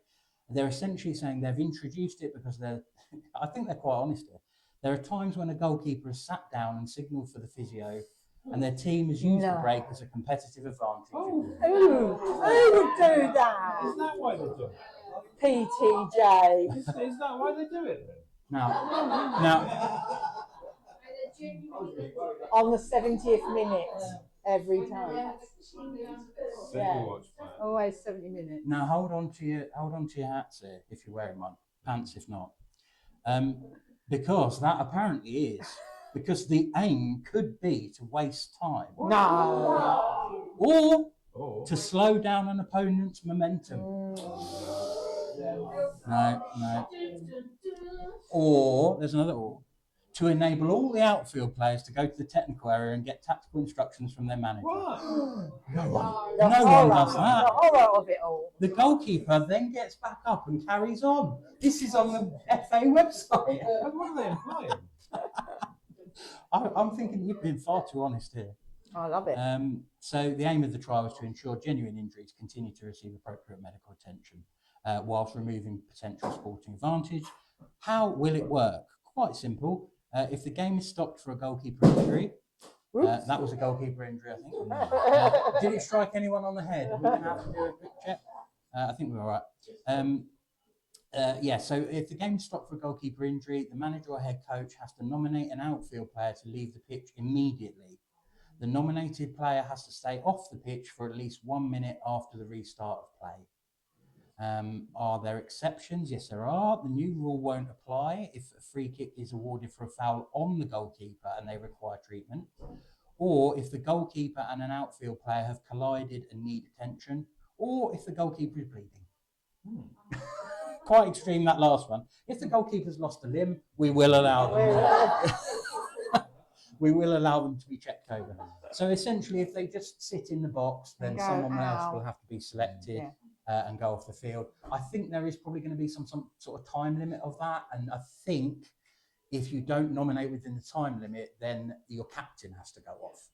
they're essentially saying they've introduced it because I think they're quite honest here. There are times when a goalkeeper has sat down and signalled for the physio, and their team has used the break as a competitive advantage. Who would do that? Is that why they do it? PTJ. Is that why they do it then? Now, On the 70th minute every time. Single watch player. Always 70 minutes. now hold on to your hats here if you're wearing one, pants if not, because that apparently is. Because the aim could be to waste time. No. Or to slow down an opponent's momentum. No. Or, there's another or, to enable all the outfield players to go to the technical area and get tactical instructions from their manager. What? No one The does that. The horror of it all. The goalkeeper then gets back up and carries on. This is on the FA website. And what are they implying? I'm thinking you've been far too honest here. I love it. So the aim of the trial is to ensure genuine injuries continue to receive appropriate medical attention whilst removing potential sporting advantage. How will it work? Quite simple. If the game is stopped for a goalkeeper injury, that was a goalkeeper injury, I think. Did it strike anyone on the head? We're going to have to do a quick check. I think we're all right. So if the game is stopped for a goalkeeper injury, the manager or head coach has to nominate an outfield player to leave the pitch immediately. The nominated player has to stay off the pitch for at least 1 minute after the restart of play. Are there exceptions? Yes, there are. The new rule won't apply if a free kick is awarded for a foul on the goalkeeper and they require treatment, or if the goalkeeper and an outfield player have collided and need attention, or if the goalkeeper is bleeding. Quite extreme, that last one. If the goalkeeper's lost a limb, we will allow them. We will allow them to be checked over. So essentially, if they just sit in the box, then someone else will have to be selected and go off the field. I think there is probably going to be some sort of time limit of that. And I think if you don't nominate within the time limit, then your captain has to go off.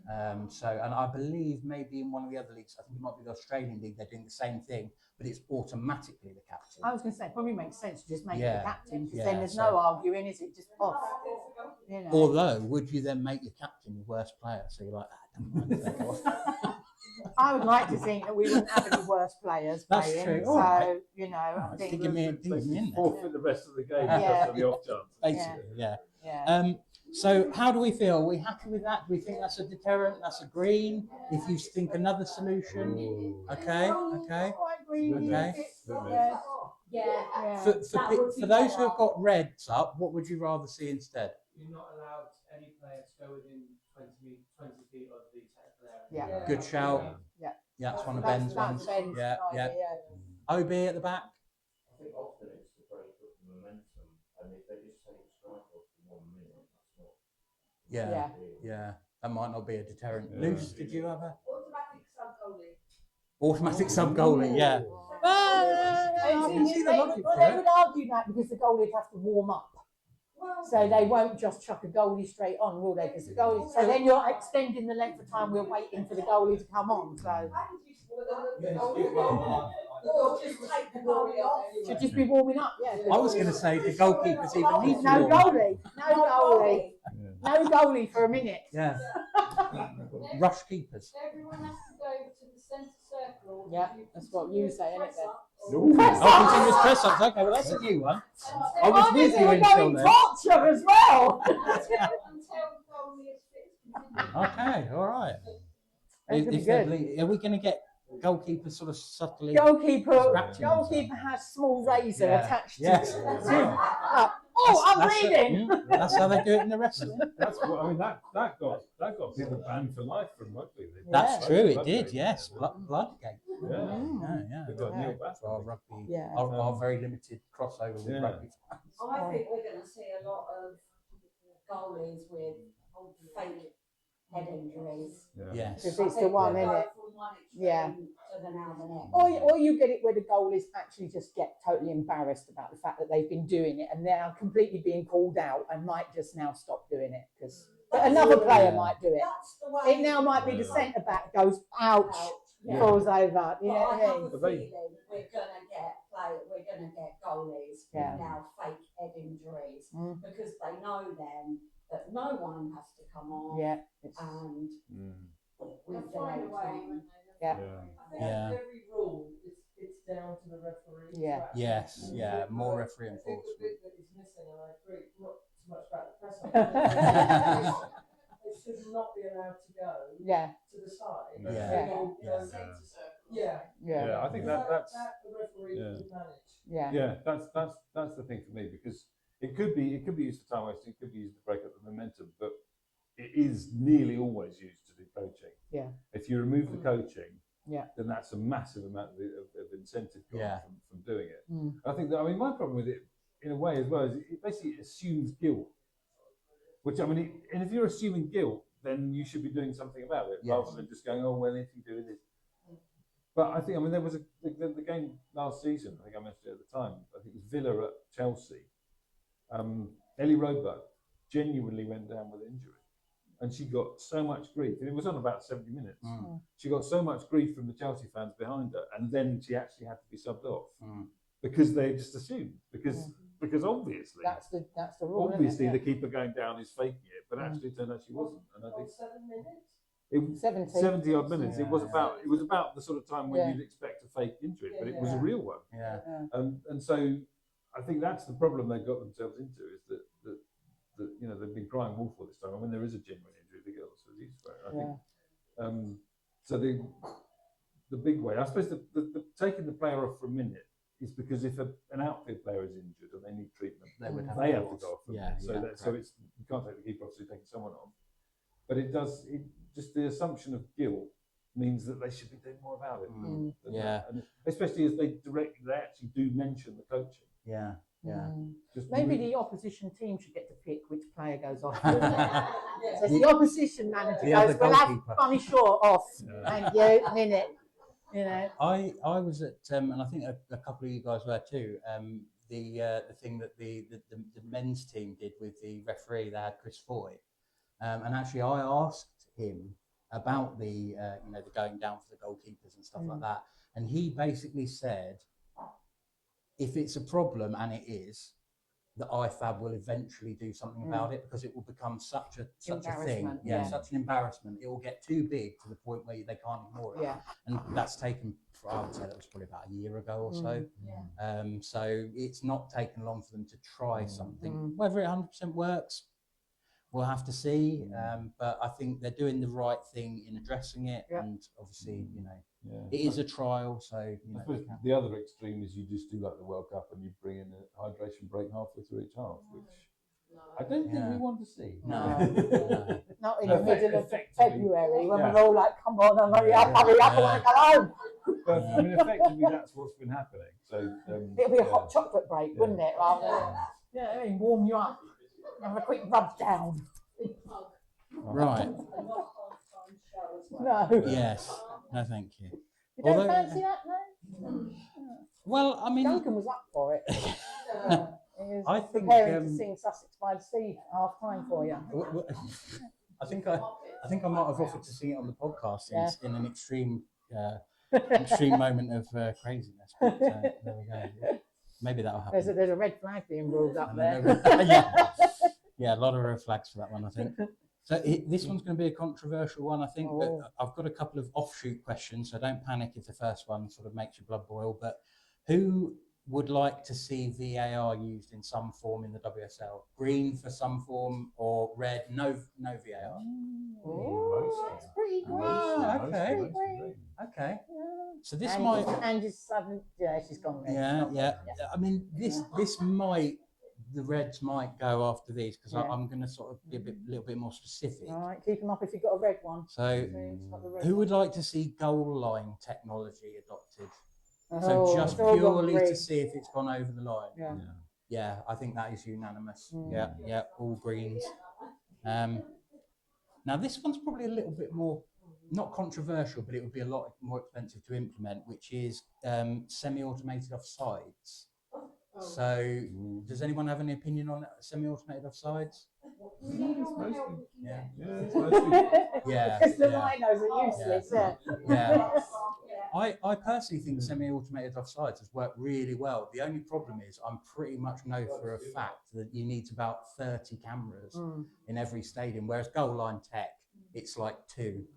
And I believe maybe in one of the other leagues, I think it might be the Australian league, they're doing the same thing, but it's automatically the captain. I was going to say, it probably makes sense to just make it the captain, because Yeah, then there's so- no arguing, is it? Just off. You know. Although, would you then make your captain your worst player? So you're like, don't mind if they go off. I would like to think that we wouldn't have any worse players That's playing. true. So, All right. you know, I It's think digging me in there. Forfeit the rest of the game Yeah. just on the off chance. Basically, yeah. yeah. So how do we feel? Are we happy with that? Do we think that's a deterrent? That's a green? If you think another solution, okay. I agree with Okay. you. Yeah. For those who have got reds up, what would you rather see instead? You're not allowed any player to go within 20 feet of the technical area. Yeah. Good shout. Yeah. Yeah, that's one of That's- Ben's that's ones. Ben's Yeah, yeah. idea, OB at the back. I think often it's to break up the momentum, and if they just take a strike off for 1 minute, Yeah. That might not be a deterrent. Yeah. Luce, did you have a Automatic sub-goalie. automatic sub goalie? Yeah. I can see the logic for they it. would argue that because the goalies have to warm up. Well, So they won't just chuck a goalie straight on, will they? Because the goalie. So then you're extending the length of time we're waiting for the goalie to come on. So or just take the goalie off. should just be warming up. Yeah. I was going to say the goalkeepers even need to No warm up. goalie. No goalie. No goalie for a minute. Yeah. Rush keepers. Everyone has to go to the centre circle. Yeah, that's what you say, isn't it? Then? Oh, continuous press ups. Okay, well that's a new one. I was with you we're until going then. torture as well. Until the goalie is fit. Okay, all right. That could be If they're good. are we going to get goalkeepers sort of subtly? Goalkeeper Scratching has small razor Yeah. attached Yes. to it. Oh, I'm bleeding. That's how they do it in the wrestling. That's what I mean. That got people banned for life from rugby. That's true. It did. Bloodgate. Yes, Bloodgate. Yeah. Yeah. They've got Neil Bass. For our rugby, Yeah. our very limited crossover with Yeah. rugby. I think we're going to see a lot of goalies with fake head injuries. Yes. Because it's the one, isn't it? From one extreme Yeah. to the now the next. Or you get it where the goalies actually just get totally embarrassed about the fact that they've been doing it and they're completely being called out and might just now stop doing it because another player might do it. That's the way. It now might be the centre back goes, ouch, Yeah. falls over. You But know I what I have mean? a feeling we're gonna get goalies Yeah. with now fake head injuries Mm. because they know then that no one has to come on Yeah. It's, and we've find a way. done yeah. I think Yeah. every rule it's down to the referee. Yeah. to actually Yes. use Yeah. it, More but referee I think enforcement. the bit that is missing, and I agree, not so much about the press up, it should not be allowed to go Yeah. to the side. Yeah. Yeah. Yeah. Yeah. I think That that's the referee Yeah. can manage. Yeah. yeah. That's the thing for me because it could be used for time wasting. It could be used to break up the momentum, but it is nearly always used to do coaching. Yeah. If you remove the coaching, Yeah. then that's a massive amount of incentive gone Yeah. from doing it. Mm. I think that my problem with it, in a way as well, is it basically assumes guilt. Which and if you're assuming guilt, then you should be doing something about it rather than just going, oh well, anything to do with this. But I think there was the game last season. I think I mentioned it at the time. I think it was Villa at Chelsea. Ellie Roebuck genuinely went down with injury. And she got so much grief, and it was on about 70 minutes. Mm. She got so much grief from the Chelsea fans behind her, and then she actually had to be subbed off Mm. because they just assumed because obviously That's the rule. obviously isn't the keeper going down is faking it, but actually it turned out she wasn't. And I On think 7 minutes. it it? 70. 70 odd minutes. Yeah. It was about the sort of time when Yeah. you'd expect a fake injury, but it was a Yeah. real one. Yeah. And so I think that's the problem they got themselves into is that they've been crying wolf all this time. And when there is a genuine injury, they get lots of use for it. I think so. The big way, I suppose, the taking the player off for a minute is because if an outfield player is injured and they need treatment, They would have they to have go to go off. off. For a Yeah, minute. So it's you can't take the keeper off, so you're taking someone off. But it just the assumption of guilt means that they should be doing more about it. Mm. than Yeah. that. And especially as they actually do mention the coaching. Yeah. Yeah. Just Maybe the opposition team should get to pick which player goes off. So the opposition manager The goes, other we'll have goalkeeper." Bunny Shaw off. Yeah. Thank you. Minute. You know. I was at, and I think a couple of you guys were too. The thing that the men's team did with the referee, they had Chris Foy, and actually I asked him about the the going down for the goalkeepers and stuff like that, and he basically said, if it's a problem, and it is, the IFAB will eventually do something about it because it will become such a thing, Embarrassment, yeah. such an embarrassment. It will get too big to the point where they can't ignore it. Yeah. And that's taken, I would say that was probably about a year ago or so. Yeah. So it's not taken long for them to try something. Whether it 100% works, we'll have to see. But I think they're doing the right thing in addressing it. Yeah. And obviously, Yeah. it is a trial. So, I suppose the other extreme is you just do like the World Cup and you bring in a hydration break halfway through each half, which I don't think we want to see. No. Not in the middle of Effectively. February when Yeah. we're all like, come on, hurry up, I want to go home. But I mean, effectively, that's what's been happening. So It'll be a hot chocolate break, wouldn't it? Rather than, I mean, warm you up, have a quick rub down. Right. Not half-time show as well. No. Yes. No, thank you. You don't Although- fancy that, no? Well, I mean, Duncan was up for it. He was I think, preparing to sing Sussex by the Sea half time for you. I think I might have offered to sing it on the podcast Yeah. in an extreme moment of craziness. But there we go. Maybe that'll happen. There's a red flag being ruled up And there. then yeah, a lot of red flags for that one, I think. So this one's going to be a controversial one, I think. But I've got a couple of offshoot questions, so don't panic if the first one sort of makes your blood boil. But who would like to see VAR used in some form in the WSL? Green for some form or red? No VAR. Oh, that's pretty green. Ah, okay. Pretty green. Okay. So this And might. Andy's sudden, yeah, she's gone red. Yeah. I mean, this might. The Reds might go after these because Yeah. I'm going to sort of be a little bit more specific. All right, keep them up if you've got a red one. So, See, it's got the red who would one. like to see goal line technology adopted? Oh, So just it's all gone purely green. to see if it's gone over the line. Yeah. Yeah, I think that is unanimous. Mm. Yeah, all greens. Now this one's probably a little bit more, not controversial, but it would be a lot more expensive to implement, which is semi-automated offsides. So, does anyone have any opinion on semi-automated offsides? Yeah. Yeah. Because the Yeah. rhinos are useless. Yeah. I personally think semi-automated offsides has worked really well. The only problem is I'm pretty much know for a fact that you need about 30 cameras in every stadium, whereas goal line tech, it's like 2.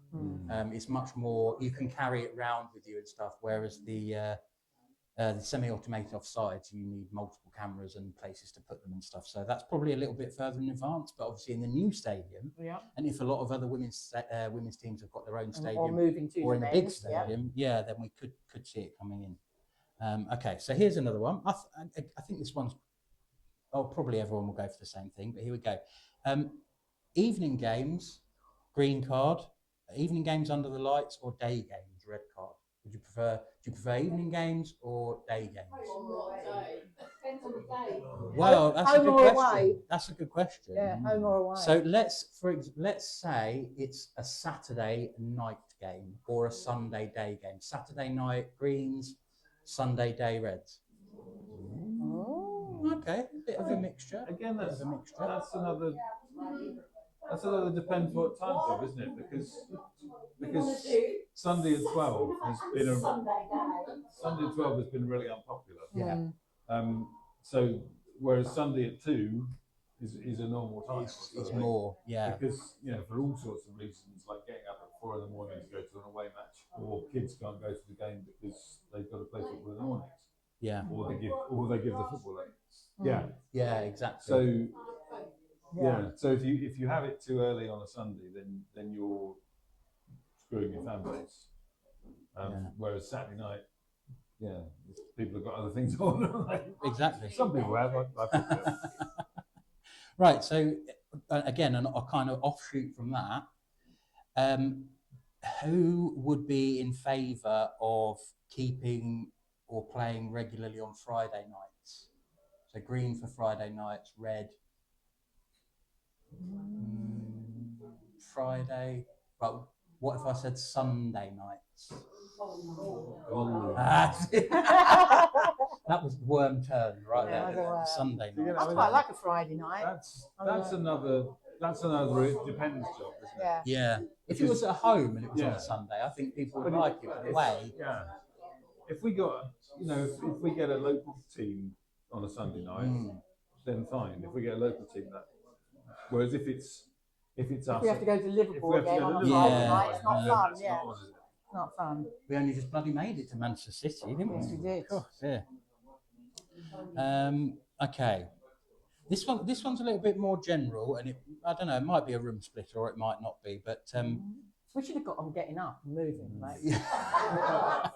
It's much more, you can carry it around with you and stuff, whereas the semi-automated offsides, you need multiple cameras and places to put them and stuff. So that's probably a little bit further in advance, but obviously in the new stadium, Yeah. and if a lot of other women's teams have got their own stadium, Or moving to or the in a big men's, stadium, then we could see it coming in. Okay, so here's another one. I think this one's, probably everyone will go for the same thing, but here we go. Evening games, green card. Evening games under the lights or day games, red card. Do you prefer evening games or day games? Well, that's a Home good or question. away? That's a good question. Yeah, home or away. So let's say it's a Saturday night game or a Sunday day game. Saturday night greens, Sunday day reds. Oh. Okay, a bit of a mixture. Again, that's a mixture. That's another depends what time zone, isn't it? Because Sunday at 12 has been really unpopular. Yeah. So whereas Sunday at 2 is a normal time. It's more, yeah. Because for all sorts of reasons, like getting up at 4 a.m. to go to an away match, or kids can't go to the game because they've got to play football in the mornings. Yeah. Or they give the football late. Yeah, exactly. So so if you have it too early on a Sunday, then you're screwing your fan base. Whereas Saturday night, people have got other things on. Exactly. Some people have. I Right. So again, a kind of offshoot from that. Who would be in favour of keeping or playing regularly on Friday nights? So green for Friday nights, red. Friday. Well, what if I said Sunday nights? That was worm turn right there. Sunday night. I quite like a Friday night. that's another it depends job, isn't it? Yeah. If it was at home and it was on a Sunday, I think people would like it. But away, If we got if we get a local team on a Sunday night, then fine. If we get a local team, that. Whereas if it's us, We have to go to Liverpool have to again go to on a Liverpool, Friday night. It's not fun. that's Yeah, not, is it? it's not fun. we only just bloody made it to Manchester City, didn't we? Yes, we did. Oh, yeah. Okay. This one's a little bit more general, and I don't know. It might be a room splitter, or it might not be. But We should have got on getting up and moving, mate.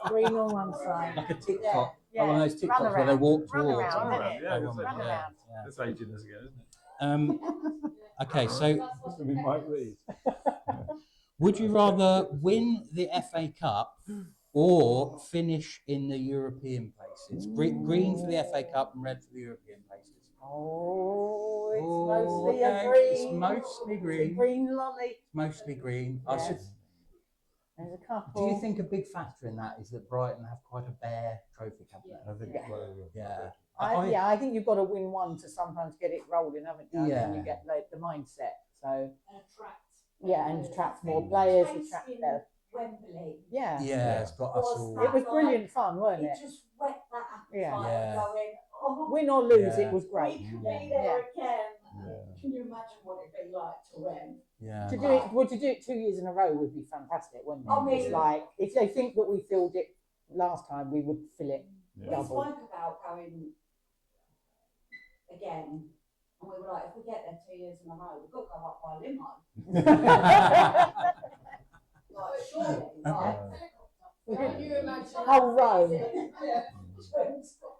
Green on one side. like a TikTok, Yeah, one of those run TikToks where they around. walk Run towards. around, and isn't it? Yeah, go that's on, it. Run around. That's aging us again, isn't it? Okay, so That's gonna be Mike Lee. would you rather win the FA Cup or finish in the European places? Green for the FA Cup and red for the European places. Oh, it's Oh, mostly okay. a green. It's mostly It's a green. green lolly. Mostly green. I Yes. should, There's a couple. do you think a big factor in that is that Brighton have quite a bare trophy cabinet? Yeah. I think, Yeah. yeah. I think you've got to win one to sometimes get it rolling, haven't you? Yeah. And you get like, the mindset. So And attract. and attract more players, Place attract in their Wembley. yeah. Yeah, it's got us Was all. that- It was brilliant fun, wasn't It it? just whet that appetite Yeah. Yeah. going, oh, Win or lose, Yeah. it was we great. can Yeah. be there Yeah. again. Yeah. Can you imagine what it'd be like to win? Yeah. To do it 2 years in a row would be fantastic, wouldn't it? I mean- It's like if they think that we filled it last time, we would fill it. Yeah. We Double. spoke about going again, and we were like, if we get there 2 years in a row, we've got to go up by limo. Like, surely, like, Can you imagine Whole row. Yeah.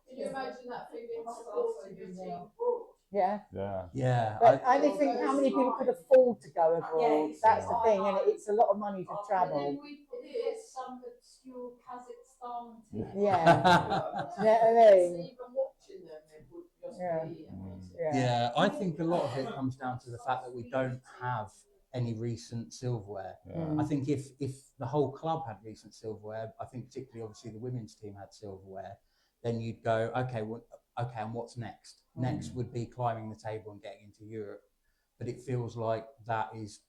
Can you imagine that feeling supporting your team abroad? Yeah. Yeah. Yeah. But I only think how many people could afford to go abroad. Yeah, That's the I thing, know. and it's a lot of money to But then travel. we put here some obscure Kazakhstan team. Yeah. You know what I So mean? even watching them, it would just Yeah. be amazing. Yeah. Yeah, I think a lot of it comes down to the fact that we don't have any recent silverware. Mm. I think if the whole club had recent silverware, I think particularly obviously the women's team had silverware, then you'd go, okay, and what's next? Next would be climbing the table and getting into Europe. But it feels like that is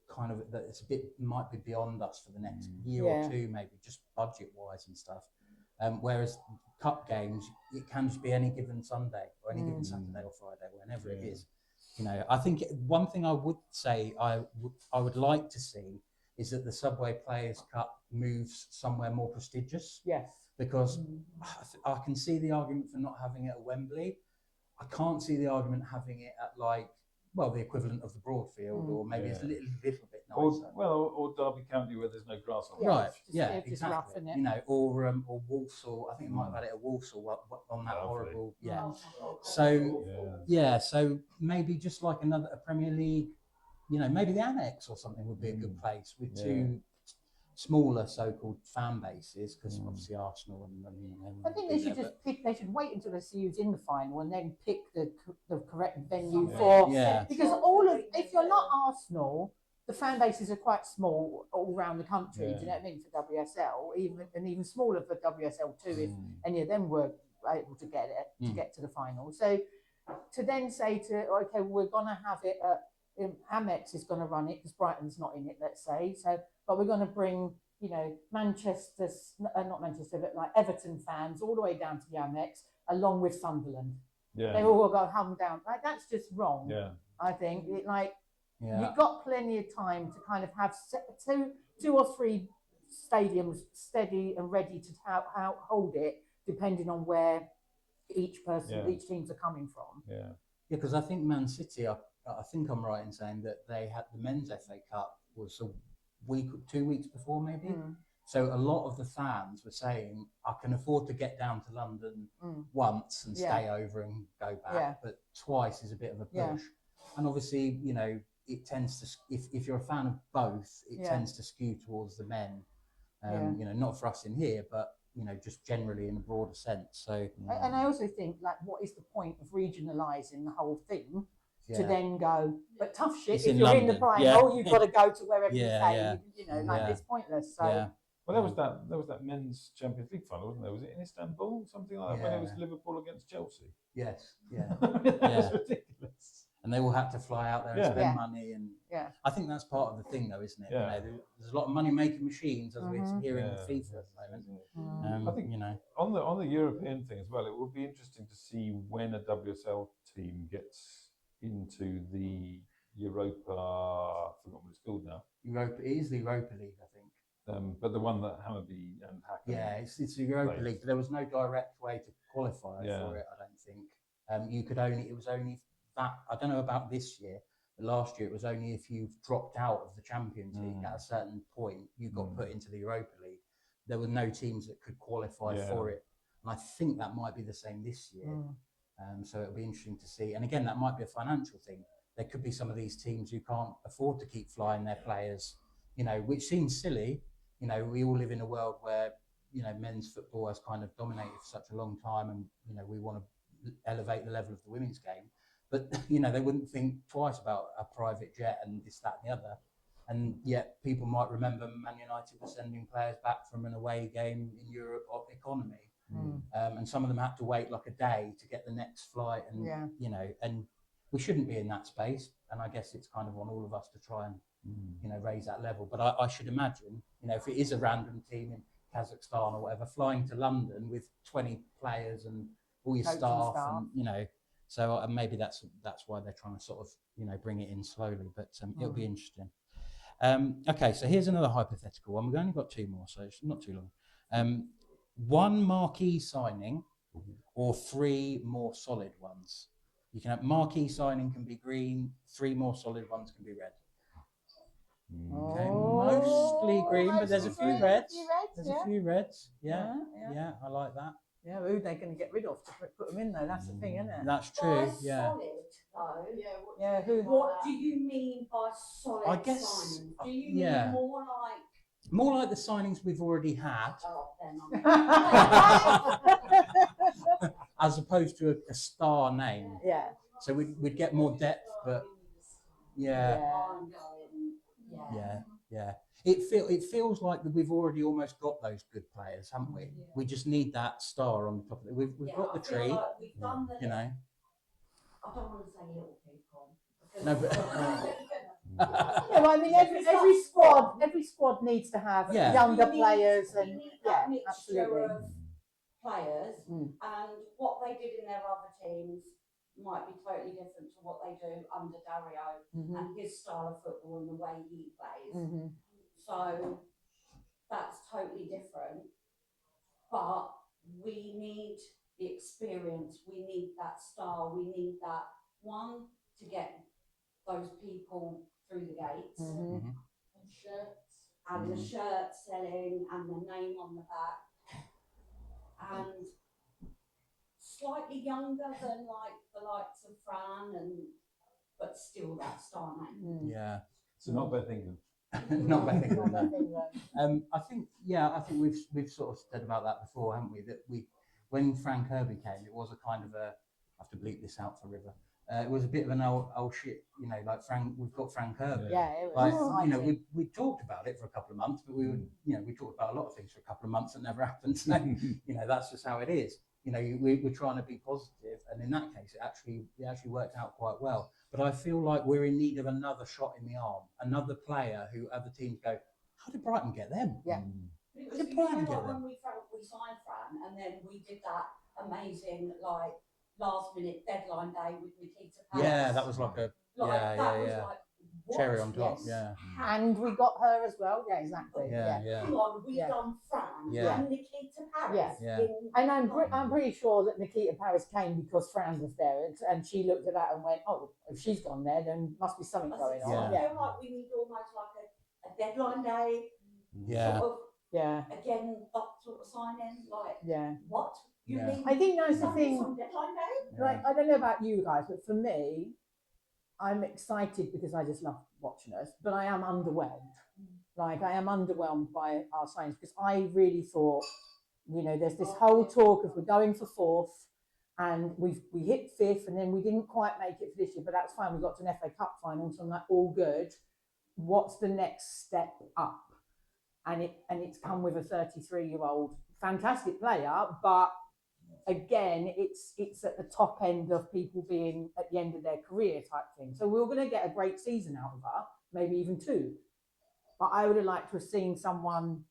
kind of that it's a bit might be beyond us for the next year Yeah. or two, maybe just budget wise and stuff. Whereas cup games, it can just be any given Sunday or any given Saturday or Friday, whenever it is. You know, I think one thing I would say I would like to see is that the Subway Players Cup moves somewhere more prestigious, Yes. because I can see the argument for not having it at Wembley. I can't see the argument having it at the equivalent of the Broadfield, or maybe it's a little bit nicer. Or Derby County where there's no grass on it. Right, Just- yeah, it's just rough, exactly. isn't it? You know, or Walsall. I think it might have had it at Walsall on that Lovely. horrible, Oh, So Yeah. so maybe just like a Premier League, you know, maybe the Annex or something would be a good place with two smaller so-called fan bases, because obviously Arsenal and I think they should just pick. They should wait until they see who's in the final and then pick the correct venue for. Yeah. Because if you're not Arsenal, the fan bases are quite small all around the country. Do you know what I mean? For WSL, even smaller for WSL too, if any of them were able to get it to get to the final. So to then say okay, we're gonna have it at Amex is going to run it because Brighton's not in it, let's say. So, but we're going to bring, you know, not Manchester, but like Everton fans all the way down to the Amex, along with Sunderland. Yeah. They all go hum down. Like that's just wrong. Yeah. I think Yeah. you've got plenty of time to kind of have two or three stadiums steady and ready to hold it, depending on where each teams are coming from. Yeah. Yeah, because I think Man City, I think I'm right in saying that they had the men's FA Cup was 2 weeks before maybe. So a lot of the fans were saying, I can afford to get down to London once and stay over and go back, but twice is a bit of a push. Yeah. And obviously, you know, it tends to, if you're a fan of both, it tends to skew towards the men. You know, not for us in here, but you know, just generally in a broader sense. So, and I also think, like, what is the point of regionalising the whole thing to then go? But tough shit, It's if in you're London. in the final, you've got to go to wherever you say. Yeah. You know, like it's pointless. So Well, there was that men's Champions League final, wasn't there? Was it in Istanbul, something like that, when it was Liverpool against Chelsea? yes, yeah. That was ridiculous. And they all had to fly out there and spend money, and I think that's part of the thing, though, isn't it? Yeah. You know, there's a lot of money-making machines, as we're hearing with FIFA at the moment. I think, you know, on the European thing as well, it would be interesting to see when a WSL team gets into the Europa. I forgot what it's called now. It is the Europa League, I think. But the one that Hammarby and Hacken. Yeah, it's the Europa played. League, but there was no direct way to qualify for it, I don't think. It was only that, I don't know about this year, but last year it was only if you've dropped out of the Champions League at a certain point, you got put into the Europa League. There were no teams that could qualify for it. And I think that might be the same this year. So it'll be interesting to see. And again, that might be a financial thing. There could be some of these teams who can't afford to keep flying their players, you know, which seems silly. You know, we all live in a world where, you know, men's football has kind of dominated for such a long time, and, you know, we want to elevate the level of the women's game. But they wouldn't think twice about a private jet and this, that, and the other. And yet people might remember Man United were sending players back from an away game in Europe of economy. And some of them had to wait like a day to get the next flight, and and we shouldn't be in that space. And I guess it's kind of on all of us to try and raise that level. But I should imagine, if it is a random team in Kazakhstan or whatever, flying to London with 20 players and all your staff, and so maybe that's why they're trying to sort of bring it in slowly. But it'll be interesting. Okay, so here's another hypothetical one. We've only got 2 more, so it's not too long. 1 marquee signing or 3 more solid ones. You can have marquee signing can be green, 3 more solid ones can be red. Okay, mostly green, but there's a few reds. There's a few reds. Yeah, I like that. Yeah, who are they going to get rid of to put them in though? That's the thing, isn't it? That's true. By Yeah. solid, though. Yeah, who? What do you mean by solid? I guess, signing? Do you mean more like the signings we've already had, as opposed to a star name. Yeah. So we'd get more depth, but yeah. It feels like that we've already almost got those good players, haven't we? Yeah. We just need that star on the top of it. We've got the tree, like we've done the, I don't want to say little people. No, but yeah, well, I mean, every squad needs to have younger players, and absolutely. Of players, and what they did in their other teams might be totally different to what they do under Dario and his style of football and the way he plays. So that's totally different. But we need the experience. We need that style. We need that one to get those people through the gates. And shirts. And the shirt selling and the name on the back. And slightly younger than like the likes of Fran, but still that star name. Yeah. So not Beth England. Not Beth England. I think we've sort of said about that before, haven't we? That when Fran Kirby came, it was a kind of I have to bleep this out for River. It was a bit of an old shit, like we've got Fran Kirby. Yeah, it was like, we talked about it for a couple of months, but we talked about a lot of things for a couple of months that never happened. So, that's just how it is. We're trying to be positive, and in that case, it actually worked out quite well. But I feel like we're in need of another shot in the arm, another player who other teams go, how did Brighton get them? Yeah. It was when we signed Fran, and then we did that amazing last minute deadline day with Nikita Paris. Yeah, that was like a cherry on top. Yes. Yeah. And we got her as well. Yeah, exactly. Yeah. Come on, we've done Fran and Nikita Paris. Yeah. And I'm pretty sure that Nikita Paris came because Fran was there, and she looked at that and went, "Oh, if she's gone there, then must be something going on." I feel like we need almost like a deadline day. Yeah. Sort of, again, that sort of signing. What? I think that's the thing. Deadline day? Like, I don't know about you guys, but for me, I'm excited because I just love watching us, but I am underwhelmed. Like, I am underwhelmed by our signings because I really thought, there's this whole talk of we're going for 4th and we hit 5th and then we didn't quite make it for this year, but that's fine. We got to an FA Cup final, so I'm like, all good. What's the next step up? And it's come with a 33-year-old fantastic player, but again, it's at the top end of people being at the end of their career type thing. So we're going to get a great season out of her, maybe even 2. But I would have liked to have seen someone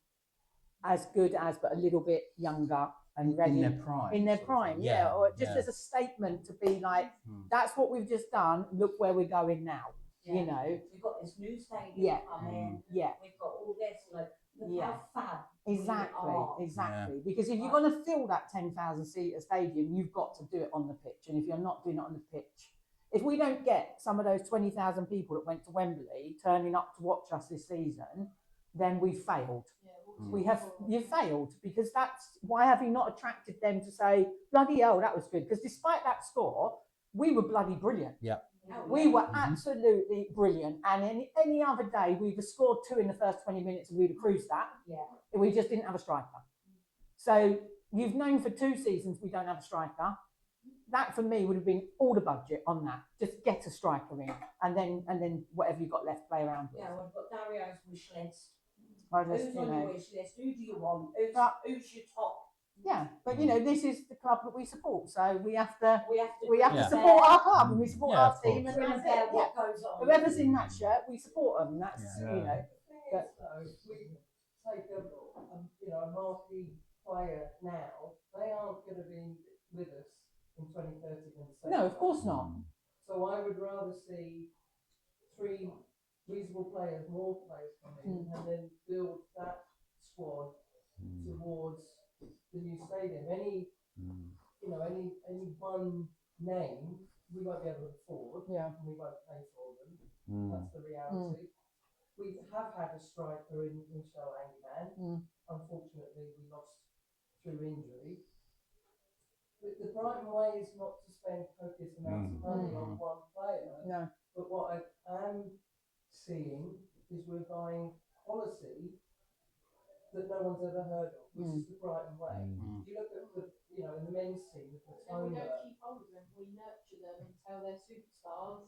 as good as, but a little bit younger and ready. In their prime, or just as a statement to be like, that's what we've just done. Look where we're going now. We've got this new stadium coming. We've got all this. Look how fab. Exactly. Because if you're going to fill that 10,000-seater stadium, you've got to do it on the pitch. And if you're not doing it on the pitch, if we don't get some of those 20,000 people that went to Wembley turning up to watch us this season, then we've failed. You've failed, because that's why have you not attracted them to say, bloody hell, that was good? Because despite that score, we were bloody brilliant. Yeah. We were absolutely brilliant. And any other day, we'd have scored 2 in the first 20 minutes and we'd have cruised that. Yeah. We just didn't have a striker. So you've known for 2 seasons we don't have a striker. that for me would have been all the budget on that. Just get a striker in, and then whatever you've got left, play around with. Yeah, we've got Dario's wish list. I just, Who's you on know, your wish list? Who do you want? Who's your top? yeah, but you know, this is the club that we support, so we have to We have to. Yeah. support our club, and we support Yeah, our of team, course. and We that's don't care it. what goes on. Whoever's in that shirt, we support them. That's Yeah. you know. The thing is, though, if we take a marquee player now, they aren't going to be with us in 2030 and so. No, of course not. So I would rather see 3 reasonable players, more players come in, and then build that squad towards the new stadium. Any one name we won't be able to afford. Yeah. And we won't pay for them. That's the reality. We have had a striker in Michelle Angeman. Unfortunately, we lost through injury. But the Brighton way is not to spend copious amounts of money on one player. No. But what I am seeing is we're buying quality that no one's ever heard of, which is the Brighton way. If you look at in the men's team, the Then we Patoma. don't keep hold of them, we nurture them until they're superstars,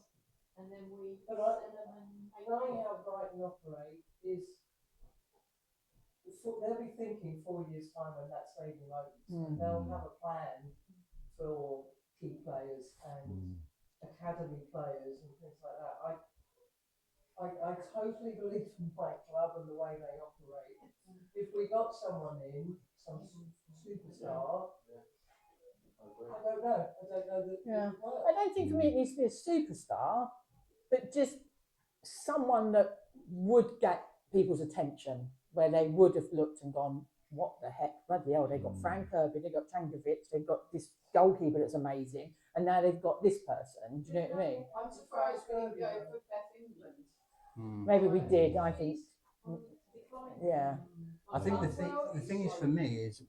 and then we But sell them and make Knowing money. how Brighton operate is, they'll be thinking 4 years' time when that stadium opens, and they'll have a plan for key players and academy players and things like that. I totally believe in my club and the way they operate. If we got someone in, some superstar, I don't know that. Yeah. it would work. I don't think for me it needs to be a superstar, but just someone that would get people's attention, where they would have looked and gone, what the heck, bloody hell, they've got Frank Kirby, they've got Tankovic, they've got this goalkeeper that's amazing, and now they've got this person. Do you know what I mean? I'm surprised we didn't go for Beth England. Maybe we did, I think. Yeah. I think the thing is for me is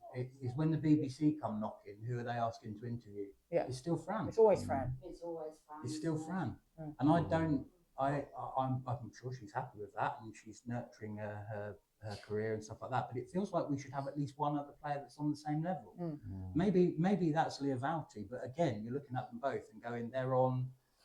when the BBC come knocking, who are they asking to interview? Yeah. It's still Fran. It's always Fran. It's always fun. It's still Fran. Mm. And I'm sure she's happy with that, and she's nurturing her career and stuff like that. But it feels like we should have at least one other player that's on the same level. Maybe that's Leah Valti, but again, you're looking at them both and going,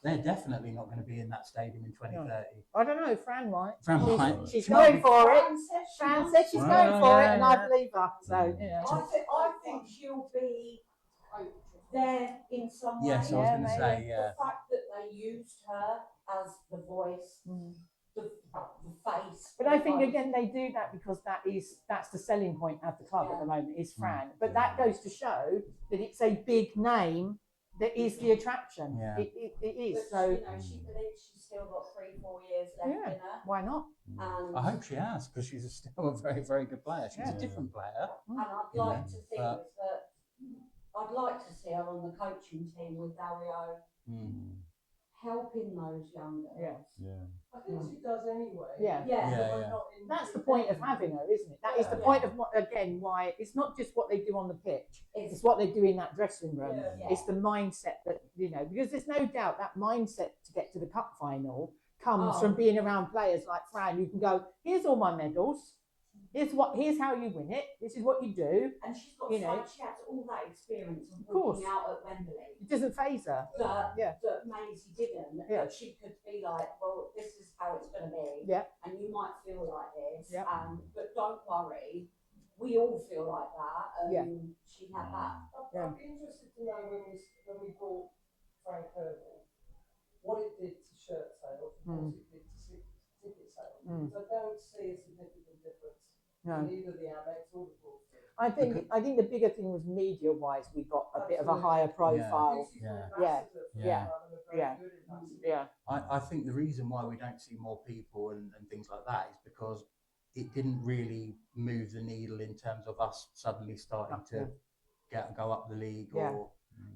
they're definitely not going to be in that stadium in 2030. I don't know, Fran might. Fran might. She's She might going be- for it. Fran Fran said she's going for it, and I believe her. So, you know. I think she'll be there in some way. Yes, I was Yeah, going to maybe. say, yeah. The fact that they used her as the voice, the face. But I think again they do that because that's the selling point at the club at the moment is Fran. But that goes to show that it's a big name that is the attraction. Yeah. It is. But, So she believes she's still got 3-4 years left in her. why not? And, I hope she has, because she's still a very, very good player. She's a different player. and I'd like to think but- that I'd like to see her on the coaching team with Dario helping those young girls. Yeah. I think she does anyway. Yeah. Yeah. Yeah, We're yeah. not in- That's the point of having her, isn't it? That is the point of why it's not just what they do on the pitch, it's what they do in that dressing room. Yeah. It's the mindset that, because there's no doubt that mindset to get to the cup final comes from being around players like Fran who can go, here's all my medals, here's how you win it, this is what you do. And she's got You know. she has all that experience of course. walking out at Wembley. It doesn't faze her. That Yeah. Maisie didn't. Yeah. That she could be like, well, this is how it's going to be. Yeah. And you might feel like this. Yeah. But don't worry. We all feel like that. And Yeah. she had that. Yeah. I'd be interested to know when we bought Frank Kirby, what it did to shirt sales and what it did to ticket sales. Because I don't see a significant difference No. in either the Amex or the Broadfield. I think the bigger thing was media wise, we got a bit of a higher profile. Yeah. I think the reason why we don't see more people and things like that is because it didn't really move the needle in terms of us suddenly starting to go up the league Yeah. or,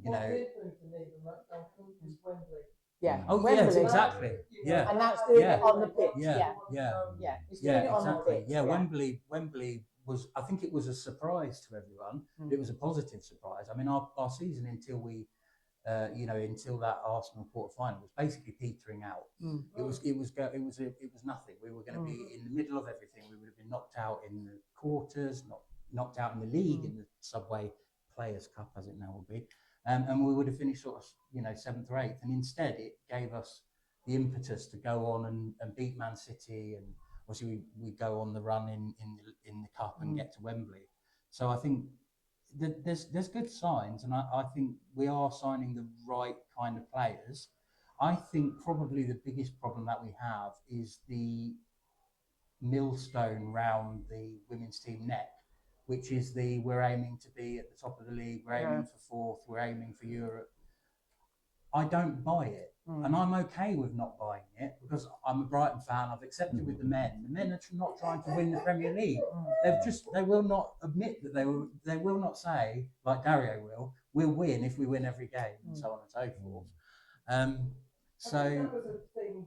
What did move the needle, Duncan, was Wembley. Yeah. Oh, Wembley. yes, exactly. Yeah. And that's doing Yeah. it on the pitch. Yeah. Yeah. It's doing it Yeah, on the exactly. pitch. Yeah, Wembley was, I think it was a surprise to everyone. It was a positive surprise. I mean, our season until we, until that Arsenal quarter final was basically petering out. It was nothing. We were going to be in the middle of everything. We would have been knocked out in the quarters, knocked out in the league, in the Subway Players Cup, as it now will be. and we would have finished sort of, you know, 7th or 8th. And instead, it gave us the impetus to go on and beat Man City, and obviously we go on the run in the cup and get to Wembley. So I think there's good signs, and I think we are signing the right kind of players. I think probably the biggest problem that we have is the millstone round the women's team neck, which is we're aiming to be at the top of the league, we're aiming for 4th, we're aiming for Europe. I don't buy it, and I'm okay with not buying it because I'm a Brighton fan. I've accepted with the men. The men are not trying to win the Premier League. They will not admit that they will not say, like Dario will, we'll win if we win every game, and so on and so forth. That was a thing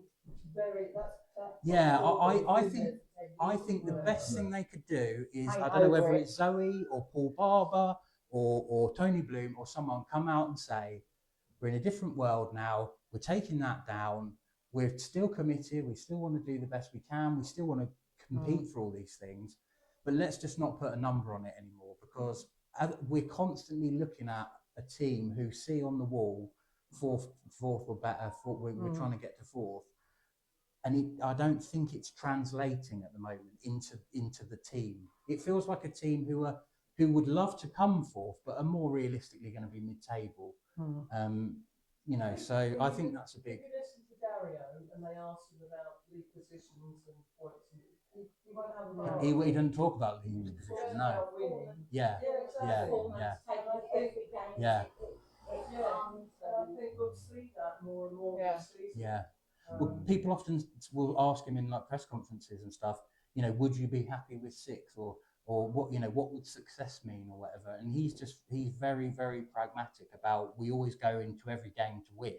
I think the best thing they could do is, I don't know whether it's Zoe or Paul Barber or Tony Bloom or someone come out and say, we're in a different world now, we're taking that down, we're still committed, we still want to do the best we can, we still want to compete for all these things, but let's just not put a number on it anymore, because we're constantly looking at a team who see on the wall 4th or better, we're trying to get to 4th. And I don't think it's translating at the moment into the team. It feels like a team who would love to come 4th, but are more realistically going to be mid-table. You know, so I think that's a big. If you listen to Dario and they ask him about league positions and points, he won't have an He doesn't talk about league positions, no. Yeah. And I think we'll see that more and more this season. Yeah. Well, people often will ask him in like press conferences and stuff, you know, would you be happy with 6th or what, you know, what would success mean or whatever? And he's very, very pragmatic about, we always go into every game to win.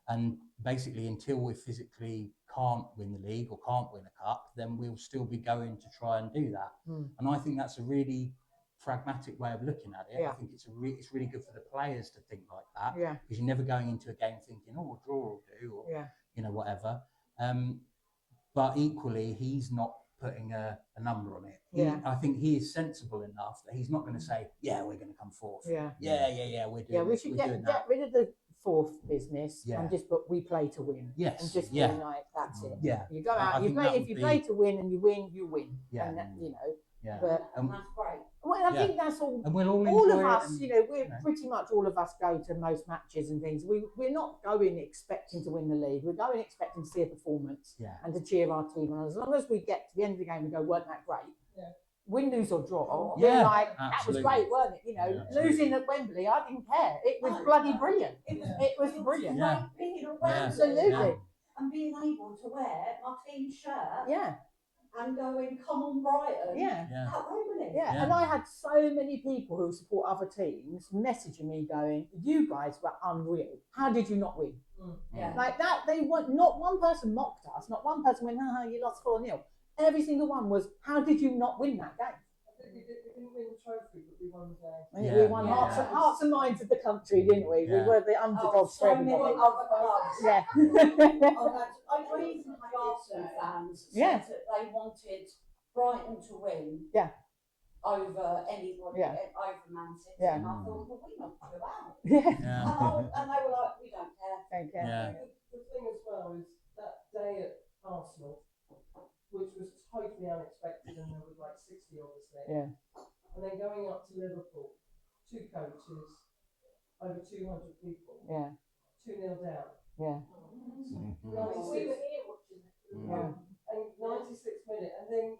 And basically until we physically can't win the league or can't win a cup, then we'll still be going to try and do that. And I think that's a really pragmatic way of looking at it. I think it's really good for the players to think like that, because you're never going into a game thinking, oh, a draw will do, or you know, whatever. But equally, he's not putting a number on it. I think he is sensible enough that he's not going to say, yeah, we're going to come 4th. We're doing we should get rid of the 4th business and just put we play to win. Yes. And just be like, that's it. Yeah. You go out, you play. If you play to win and you win, you win. Yeah. And that, you know. Yeah. But And that's great. well, I think that's all. And we'll all of enjoy us, it, you know, we're pretty much all of us go to most matches and things. We're not going expecting to win the league. We're going expecting to see a performance and to cheer our team on. As long as we get to the end of the game and go, weren't that great? Win, lose or draw. We're like, that was great, weren't it? You know, losing at Wembley, I didn't care. It was bloody brilliant. It was brilliant. Like being around Absolutely. and being able to wear my team shirt. Yeah. And going, come on, Brighton. At Wembley. And I had so many people who support other teams messaging me going, you guys were unreal. How did you not win? Like that, not one person mocked us, not one person went, you lost 4-0. Every single one was, how did you not win that game? I think we didn't win the trophy, but we won the game. We won hearts and minds of the country, didn't we? We were the underdogs for everybody. Many other clubs. Yeah. I even had Arsenal fans said that they wanted Brighton to win over anybody, over Man City. And I thought, well, we knocked you out. And they were like, we don't care. The thing as well is that day at Arsenal, which was totally unexpected, and there was like 60 of us there. And then going up to Liverpool, 2 coaches, over 200 people. 2-0 down. We were here watching it. And 96 minutes, and then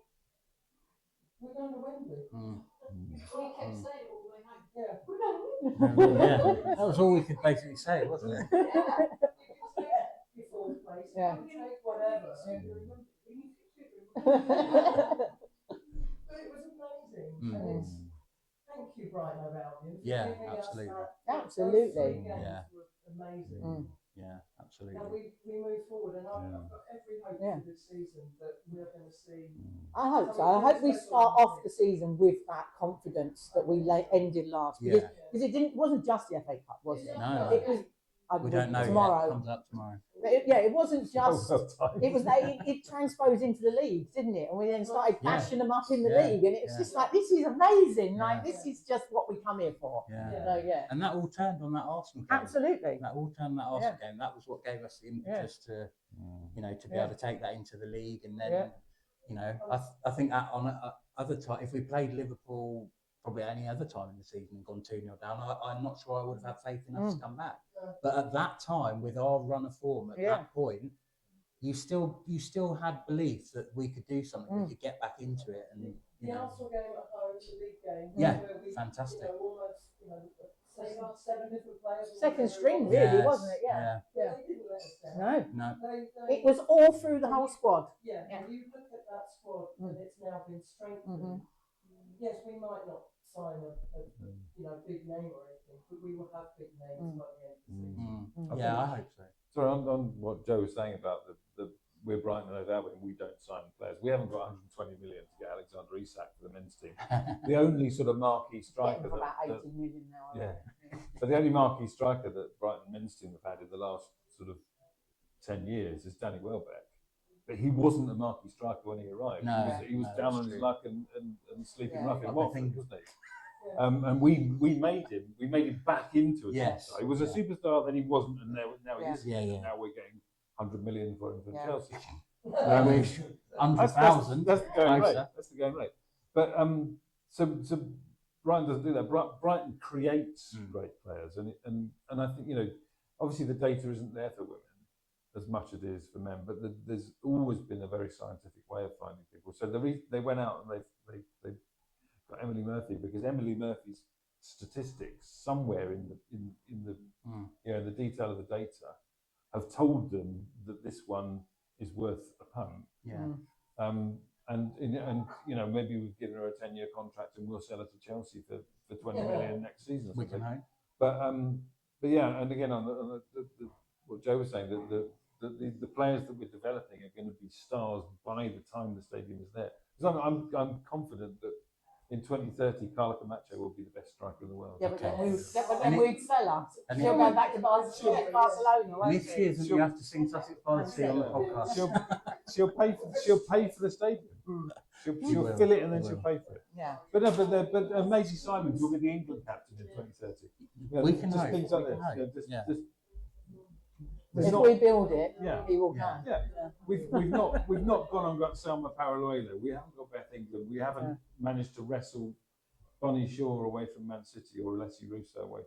we're going to Wembley. We kept saying it all the way home. We're going to win. That was all we could basically say, wasn't it? You can take your 4th place, you can take whatever. But it was amazing. And it's, thank you, Brighton Hove Albion, for giving absolutely. us Absolutely. those 3 games were amazing. Absolutely. And we move forward, and I've got every hope for this season that we're going to see. I hope so. I hope we start off the season with that confidence that we ended last, because it wasn't just the FA Cup, was it? No. It was We don't know tomorrow. yet. It comes out tomorrow. But it wasn't just. Well timed. It was it transposed into the leagues, didn't it? And we then started bashing them up in the league, and it's just like, this is amazing. Like, this is just what we come here for. Yeah. So, And that all turned on that Arsenal game. Absolutely. That all turned on that Arsenal game. That was what gave us the impetus to, you know, to be able to take that into the league. And then, you know, I think that on other time, if we played Liverpool probably any other time in the season and gone 2-0 down, I'm not sure I would have had faith in us to come back. But at that time, with our run of form at that point, you still had belief that we could do something, we could get back into it. And the Arsenal game at home, the league game, where we, fantastic. You know, almost, 7 different players. Second string, really, wasn't it? Yeah. They didn't let us down. No. They, It was all through the whole squad. Yeah, when you look at that squad and it's now been strengthened, yes, we might not sign a big name or anything, but we will have big names by the end of the season. Yeah, I hope so. Sorry, on what Joe was saying about the we're Brighton and Albion, we don't sign players. We haven't got 120 million to get Alexander Isak for the men's team. The only sort of marquee striker For about 80 million now. but the only marquee striker that Brighton men's team have had in the last sort of 10 years is Danny Welbeck. But he wasn't a marquee striker when he arrived. No, he was down on his luck and sleeping rough in Watford, wasn't he? And we made him back into a superstar. He was a superstar, then he wasn't, and now he is. And now we're getting 100 million for him from Chelsea. 100,000. That's the going rate. That's the going rate. But so Brighton doesn't do that. Brighton creates great players, and I think, you know, obviously the data isn't there for women as much as it is for men, but there's always been a very scientific way of finding people. So they went out and they got Emily Murphy, because Emily Murphy's statistics somewhere in the you know, the detail of the data have told them that this one is worth a punt. And you know, maybe we've given her a 10-year contract and we'll sell her to Chelsea for 20 million next season. We can hope. But yeah, and again on the what Joe was saying, the players that we're developing are going to be stars by the time the stadium is there. Because I'm confident that in 2030, Carla Camacho will be the best striker in the world. Yeah, but then we'd sell her. She'll go back to Barcelona, won't If she isn't, you have to sing Sussex by the Sea on the podcast. She'll pay for the stadium. She'll fill it and then she'll pay for it. Yeah. But Maisie Simons will be the England captain in 2030. You know, We can just hope. things like this. If we build it, he will come. Yeah. We've not gone and got Selma Paraluelo. We haven't got Beth England. We haven't managed to wrestle Bonnie Shaw away from Man City or Alessi Russo away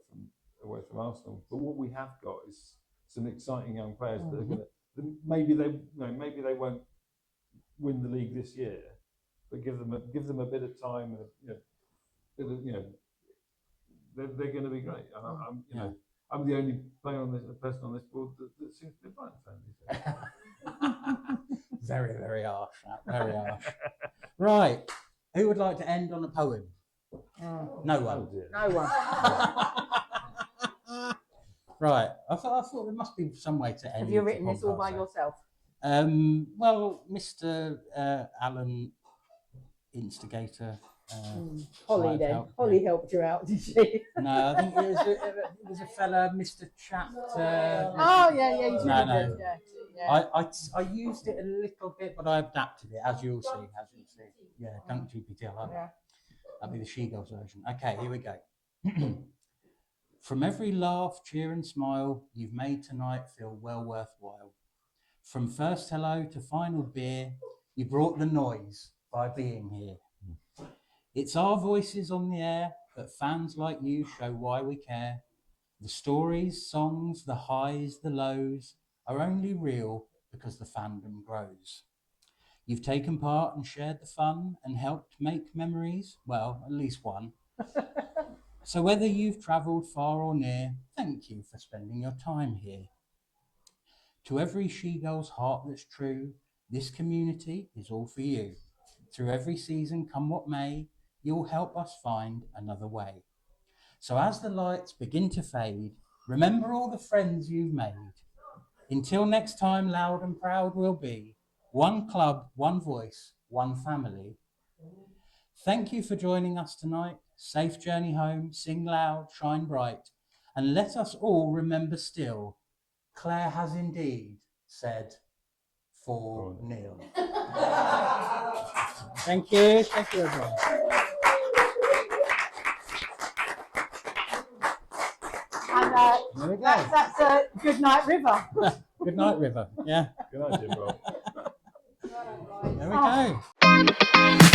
from Arsenal. But what we have got is some exciting young players that are going to maybe they won't win the league this year, but give them a bit of time and they're going to be great. And I'm the only person on this board that seems to be a Brighton fan. Very, very harsh. Very harsh. Right. Who would like to end on a poem? No one. No one. Right. I thought there must be some way to end. Have you written this all by yourself? Well, Mr. Alan, instigator. Holly helped you out, did she? No, I think it was a fella, Mr. Chapter. You No. I used it a little bit, but I adapted it, as you'll see. Yeah, Dunk GPT, I like that. That'll be the SheGulls version. Okay, here we go. From every laugh, cheer and smile you've made tonight feel well worthwhile. From first hello to final beer, you brought the noise by being here. It's our voices on the air, but fans like you show why we care. The stories, songs, the highs, the lows are only real because the fandom grows. You've taken part and shared the fun and helped make memories, well, at least one. So whether you've travelled far or near, thank you for spending your time here. To every SheGulls heart that's true, this community is all for you. Through every season, come what may, you'll help us find another way. So as the lights begin to fade, remember all the friends you've made. Until next time, loud and proud we'll be. One club, one voice, one family. Thank you for joining us tonight. Safe journey home, sing loud, shine bright. And let us all remember still, Claire has indeed said 4-0. Thank you, everyone. And There we go. that's a good night, River. Good night, River. Yeah, Good night, Jim Roll. there we go.